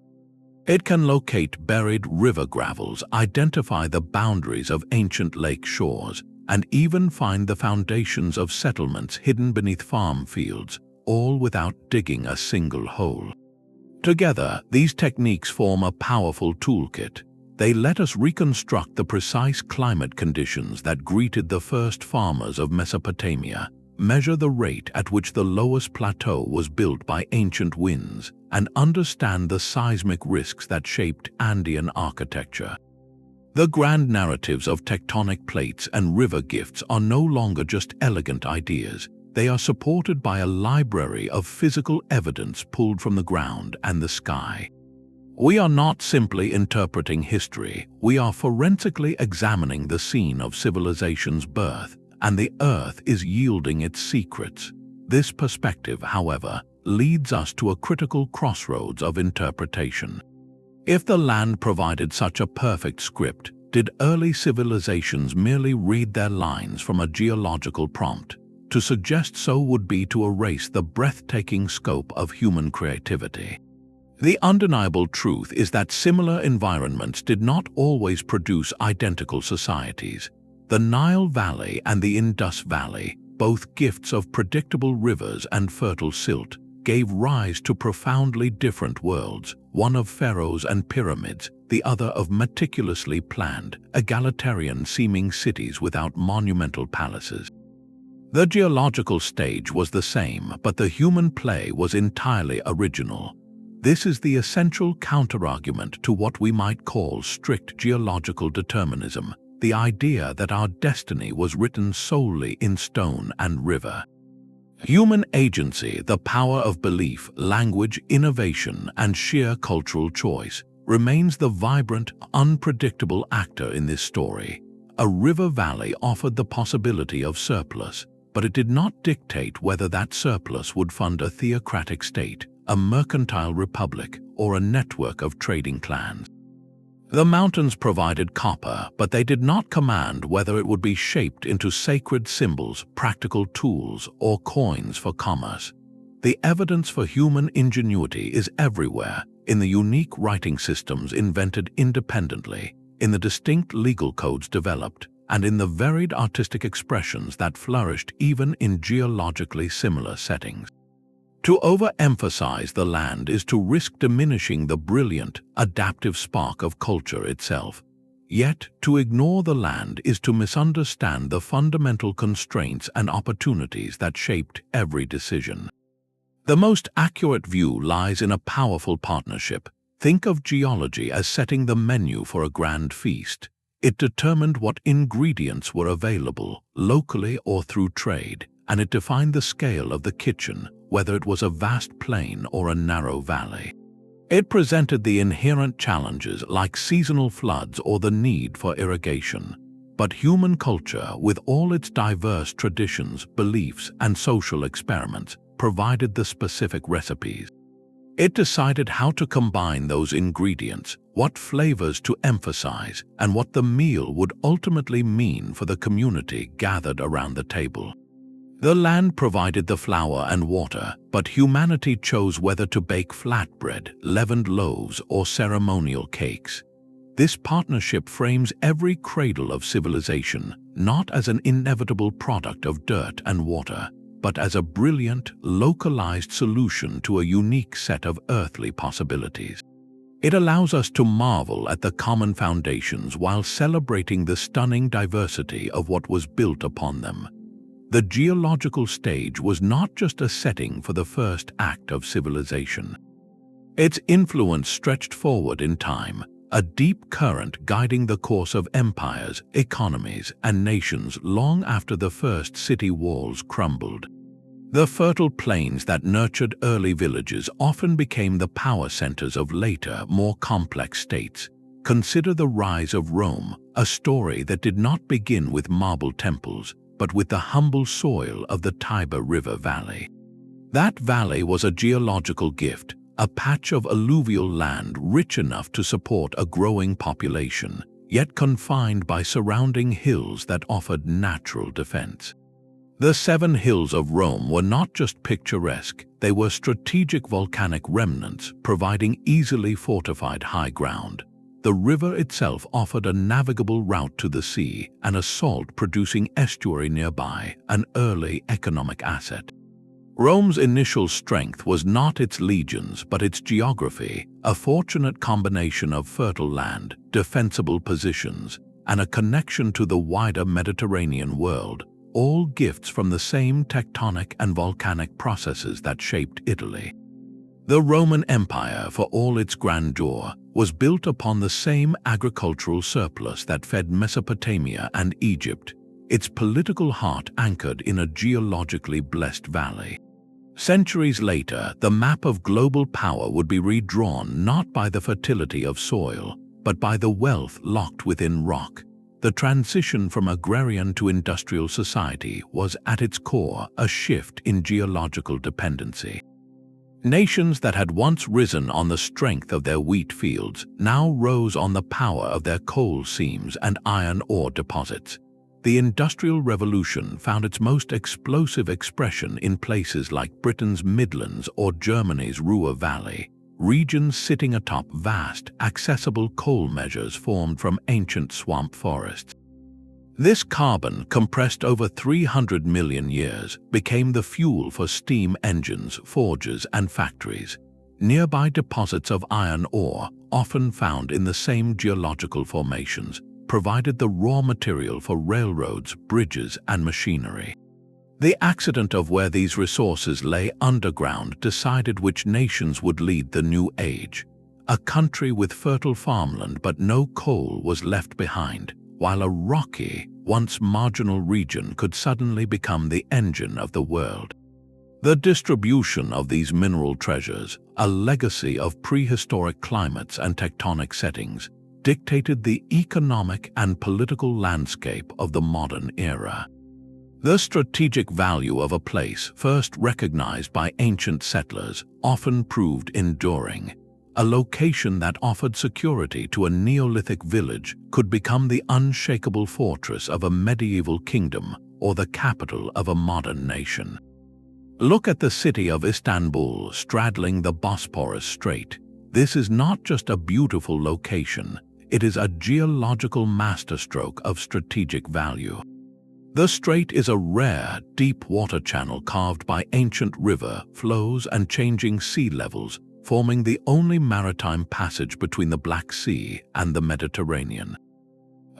It can locate buried river gravels, identify the boundaries of ancient lake shores, and even find the foundations of settlements hidden beneath farm fields, all without digging a single hole. Together, these techniques form a powerful toolkit. They let us reconstruct the precise climate conditions that greeted the first farmers of Mesopotamia, measure the rate at which the Loess Plateau was built by ancient winds, and understand the seismic risks that shaped Andean architecture. The grand narratives of tectonic plates and river gifts are no longer just elegant ideas. They are supported by a library of physical evidence pulled from the ground and the sky. We are not simply interpreting history, we are forensically examining the scene of civilization's birth, and the Earth is yielding its secrets. This perspective, however, leads us to a critical crossroads of interpretation. If the land provided such a perfect script, did early civilizations merely read their lines from a geological prompt? To suggest so would be to erase the breathtaking scope of human creativity. The undeniable truth is that similar environments did not always produce identical societies. The Nile Valley and the Indus Valley, both gifts of predictable rivers and fertile silt, gave rise to profoundly different worlds, one of pharaohs and pyramids, the other of meticulously planned, egalitarian-seeming cities without monumental palaces. The geological stage was the same, but the human play was entirely original. This is the essential counterargument to what we might call strict geological determinism, the idea that our destiny was written solely in stone and river. Human agency, the power of belief, language, innovation, and sheer cultural choice, remains the vibrant, unpredictable actor in this story. A river valley offered the possibility of surplus, but it did not dictate whether that surplus would fund a theocratic state, a mercantile republic, or a network of trading clans. The mountains provided copper, but they did not command whether it would be shaped into sacred symbols, practical tools, or coins for commerce. The evidence for human ingenuity is everywhere, in the unique writing systems invented independently, in the distinct legal codes developed, and in the varied artistic expressions that flourished even in geologically similar settings. To overemphasize the land is to risk diminishing the brilliant, adaptive spark of culture itself. Yet, to ignore the land is to misunderstand the fundamental constraints and opportunities that shaped every decision. The most accurate view lies in a powerful partnership. Think of geology as setting the menu for a grand feast. It determined what ingredients were available, locally or through trade, and it defined the scale of the kitchen, whether it was a vast plain or a narrow valley. It presented the inherent challenges like seasonal floods or the need for irrigation. But human culture, with all its diverse traditions, beliefs, and social experiments, provided the specific recipes. It decided how to combine those ingredients, what flavors to emphasize, and what the meal would ultimately mean for the community gathered around the table. The land provided the flour and water, but humanity chose whether to bake flatbread, leavened loaves, or ceremonial cakes. This partnership frames every cradle of civilization, not as an inevitable product of dirt and water, but as a brilliant, localized solution to a unique set of earthly possibilities. It allows us to marvel at the common foundations while celebrating the stunning diversity of what was built upon them. The geological stage was not just a setting for the first act of civilization. Its influence stretched forward in time, a deep current guiding the course of empires, economies, and nations long after the first city walls crumbled. The fertile plains that nurtured early villages often became the power centers of later, more complex states. Consider the rise of Rome, a story that did not begin with marble temples, but with the humble soil of the Tiber River Valley. That valley was a geological gift, a patch of alluvial land rich enough to support a growing population, yet confined by surrounding hills that offered natural defense. The 7 hills of Rome were not just picturesque, they were strategic volcanic remnants providing easily fortified high ground. The river itself offered a navigable route to the sea and a salt-producing estuary nearby, an early economic asset. Rome's initial strength was not its legions but its geography, a fortunate combination of fertile land, defensible positions, and a connection to the wider Mediterranean world, all gifts from the same tectonic and volcanic processes that shaped Italy. The Roman Empire, for all its grandeur, was built upon the same agricultural surplus that fed Mesopotamia and Egypt, its political heart anchored in a geologically blessed valley. Centuries later, the map of global power would be redrawn not by the fertility of soil, but by the wealth locked within rock. The transition from agrarian to industrial society was at its core a shift in geological dependency. Nations that had once risen on the strength of their wheat fields now rose on the power of their coal seams and iron ore deposits. The Industrial Revolution found its most explosive expression in places like Britain's Midlands or Germany's Ruhr Valley, regions sitting atop vast, accessible coal measures formed from ancient swamp forests. This carbon, compressed over 300 million years, became the fuel for steam engines, forges, and factories. Nearby deposits of iron ore, often found in the same geological formations, provided the raw material for railroads, bridges, and machinery. The accident of where these resources lay underground decided which nations would lead the new age. A country with fertile farmland but no coal was left behind, while a rocky, once marginal region could suddenly become the engine of the world. The distribution of these mineral treasures, a legacy of prehistoric climates and tectonic settings, dictated the economic and political landscape of the modern era. The strategic value of a place, first recognized by ancient settlers, often proved enduring. A location that offered security to a Neolithic village could become the unshakable fortress of a medieval kingdom or the capital of a modern nation. Look at the city of Istanbul straddling the Bosporus Strait. This is not just a beautiful location, it is a geological masterstroke of strategic value. The strait is a rare, deep water channel carved by ancient river flows and changing sea levels, forming the only maritime passage between the Black Sea and the Mediterranean.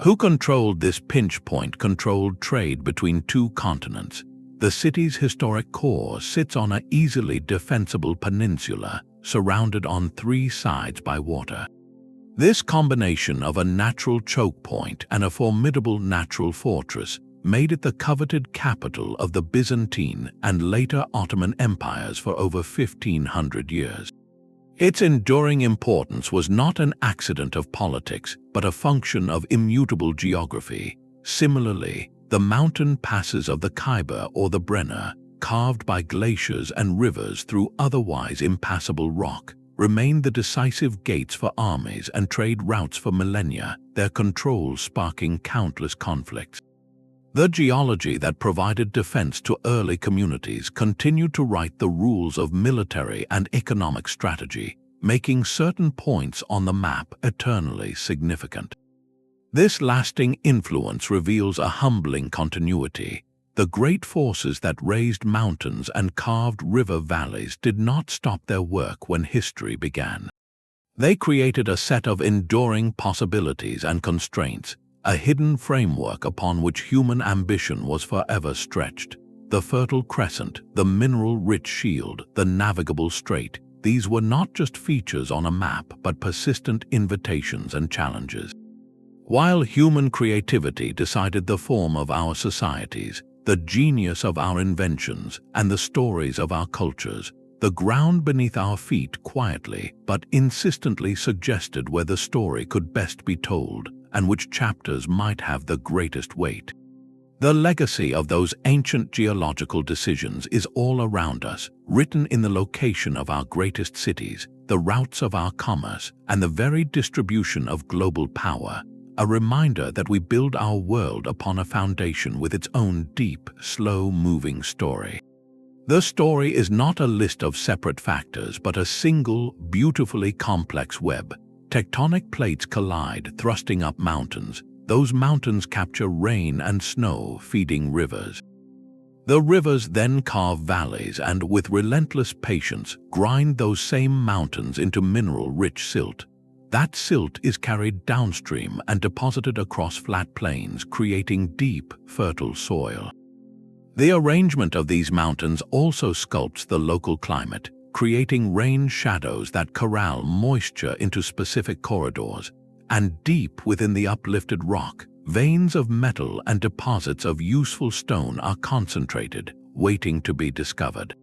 Who controlled this pinch point controlled trade between 2 continents. The city's historic core sits on an easily defensible peninsula, surrounded on 3 sides by water. This combination of a natural choke point and a formidable natural fortress made it the coveted capital of the Byzantine and later Ottoman empires for over 1,500 years. Its enduring importance was not an accident of politics, but a function of immutable geography. Similarly, the mountain passes of the Khyber or the Brenner, carved by glaciers and rivers through otherwise impassable rock, remained the decisive gates for armies and trade routes for millennia, their control sparking countless conflicts. The geology that provided defense to early communities continued to write the rules of military and economic strategy, making certain points on the map eternally significant. This lasting influence reveals a humbling continuity. The great forces that raised mountains and carved river valleys did not stop their work when history began. They created a set of enduring possibilities and constraints, a hidden framework upon which human ambition was forever stretched. The Fertile Crescent, the mineral-rich shield, the navigable strait, these were not just features on a map but persistent invitations and challenges. While human creativity decided the form of our societies, the genius of our inventions, and the stories of our cultures, the ground beneath our feet quietly but insistently suggested where the story could best be told and which chapters might have the greatest weight. The legacy of those ancient geological decisions is all around us, written in the location of our greatest cities, the routes of our commerce, and the very distribution of global power, a reminder that we build our world upon a foundation with its own deep, slow-moving story. The story is not a list of separate factors but a single, beautifully complex web. Tectonic plates collide, thrusting up mountains. Those mountains capture rain and snow, feeding rivers. The rivers then carve valleys and, with relentless patience, grind those same mountains into mineral-rich silt. That silt is carried downstream and deposited across flat plains, creating deep, fertile soil. The arrangement of these mountains also sculpts the local climate, creating rain shadows that corral moisture into specific corridors. And deep within the uplifted rock, veins of metal and deposits of useful stone are concentrated, waiting to be discovered.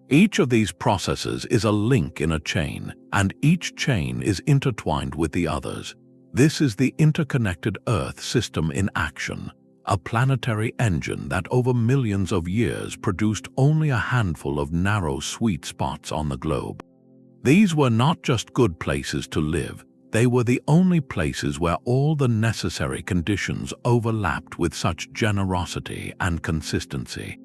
Each of these processes is a link in a chain, and each chain is intertwined with the others. This is the interconnected Earth system in action, a planetary engine that over millions of years produced only a handful of narrow sweet spots on the globe. These were not just good places to live. They were the only places where all the necessary conditions overlapped with such generosity and consistency.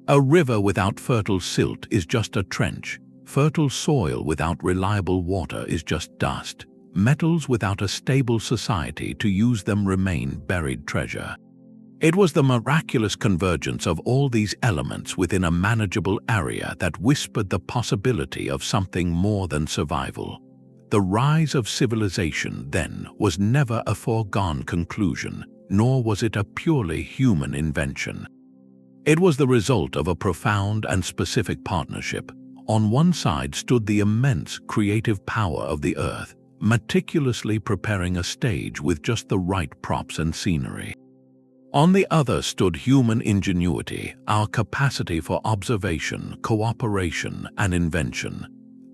A river without fertile silt is just a trench. Fertile soil without reliable water is just dust. Metals without a stable society to use them remain buried treasure. It was the miraculous convergence of all these elements within a manageable area that whispered the possibility of something more than survival. The rise of civilization, then, was never a foregone conclusion, nor was it a purely human invention. It was the result of a profound and specific partnership. On one side stood the immense creative power of the Earth, meticulously preparing a stage with just the right props and scenery. On the other stood human ingenuity, our capacity for observation, cooperation, and invention.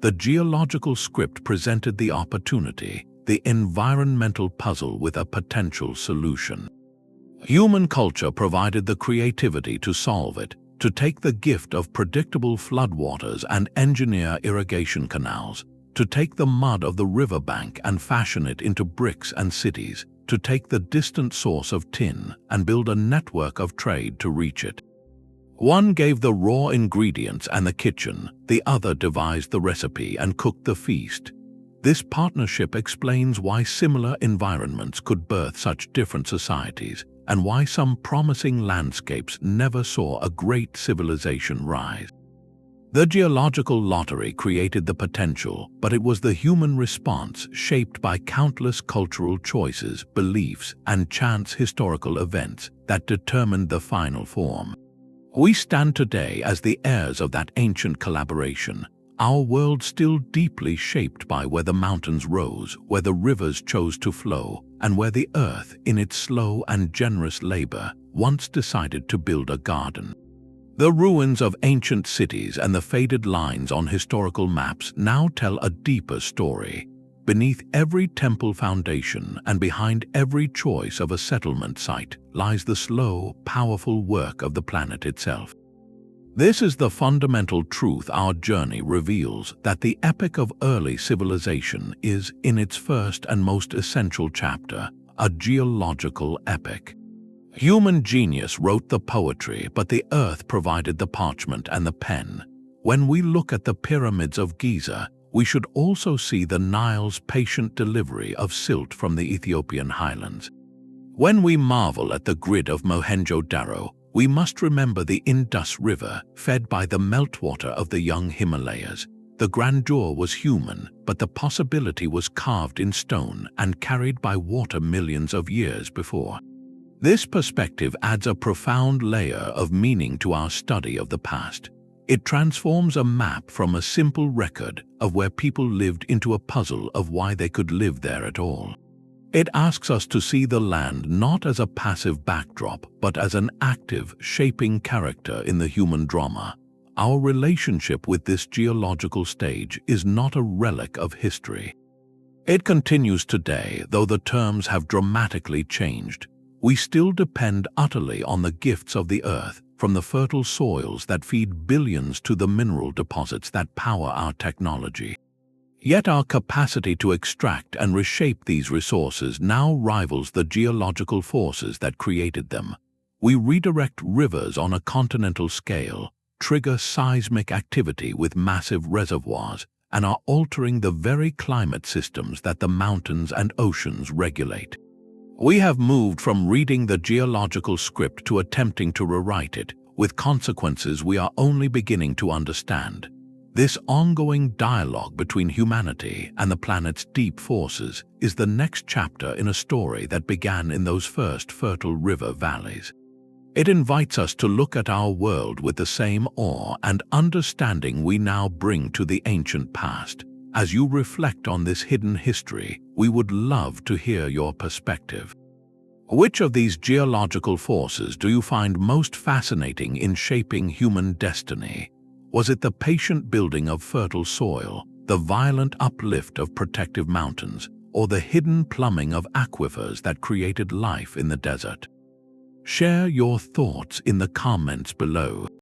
The geological script presented the opportunity, the environmental puzzle with a potential solution. Human culture provided the creativity to solve it, to take the gift of predictable floodwaters and engineer irrigation canals, to take the mud of the riverbank and fashion it into bricks and cities, to take the distant source of tin and build a network of trade to reach it. One gave the raw ingredients and the kitchen, the other devised the recipe and cooked the feast. This partnership explains why similar environments could birth such different societies, and why some promising landscapes never saw a great civilization rise. The geological lottery created the potential, but it was the human response, shaped by countless cultural choices, beliefs, and chance historical events, that determined the final form. We stand today as the heirs of that ancient collaboration, our world still deeply shaped by where the mountains rose, where the rivers chose to flow, and where the Earth, in its slow and generous labor, once decided to build a garden. The ruins of ancient cities and the faded lines on historical maps now tell a deeper story. Beneath every temple foundation and behind every choice of a settlement site lies the slow, powerful work of the planet itself. This is the fundamental truth our journey reveals, that the epic of early civilization is, in its first and most essential chapter, a geological epic. Human genius wrote the poetry, but the earth provided the parchment and the pen. When we look at the pyramids of Giza, we should also see the Nile's patient delivery of silt from the Ethiopian Highlands. When we marvel at the grid of Mohenjo-Daro, we must remember the Indus River, fed by the meltwater of the young Himalayas. The grandeur was human, but the possibility was carved in stone and carried by water millions of years before. This perspective adds a profound layer of meaning to our study of the past. It transforms a map from a simple record of where people lived into a puzzle of why they could live there at all. It asks us to see the land not as a passive backdrop, but as an active, shaping character in the human drama. Our relationship with this geological stage is not a relic of history. It continues today, though the terms have dramatically changed. We still depend utterly on the gifts of the earth, from the fertile soils that feed billions to the mineral deposits that power our technology. Yet our capacity to extract and reshape these resources now rivals the geological forces that created them. We redirect rivers on a continental scale, trigger seismic activity with massive reservoirs, and are altering the very climate systems that the mountains and oceans regulate. We have moved from reading the geological script to attempting to rewrite it, with consequences we are only beginning to understand. This ongoing dialogue between humanity and the planet's deep forces is the next chapter in a story that began in those first fertile river valleys. It invites us to look at our world with the same awe and understanding we now bring to the ancient past. As you reflect on this hidden history, we would love to hear your perspective. Which of these geological forces do you find most fascinating in shaping human destiny? Was it the patient building of fertile soil, the violent uplift of protective mountains, or the hidden plumbing of aquifers that created life in the desert? Share your thoughts in the comments below.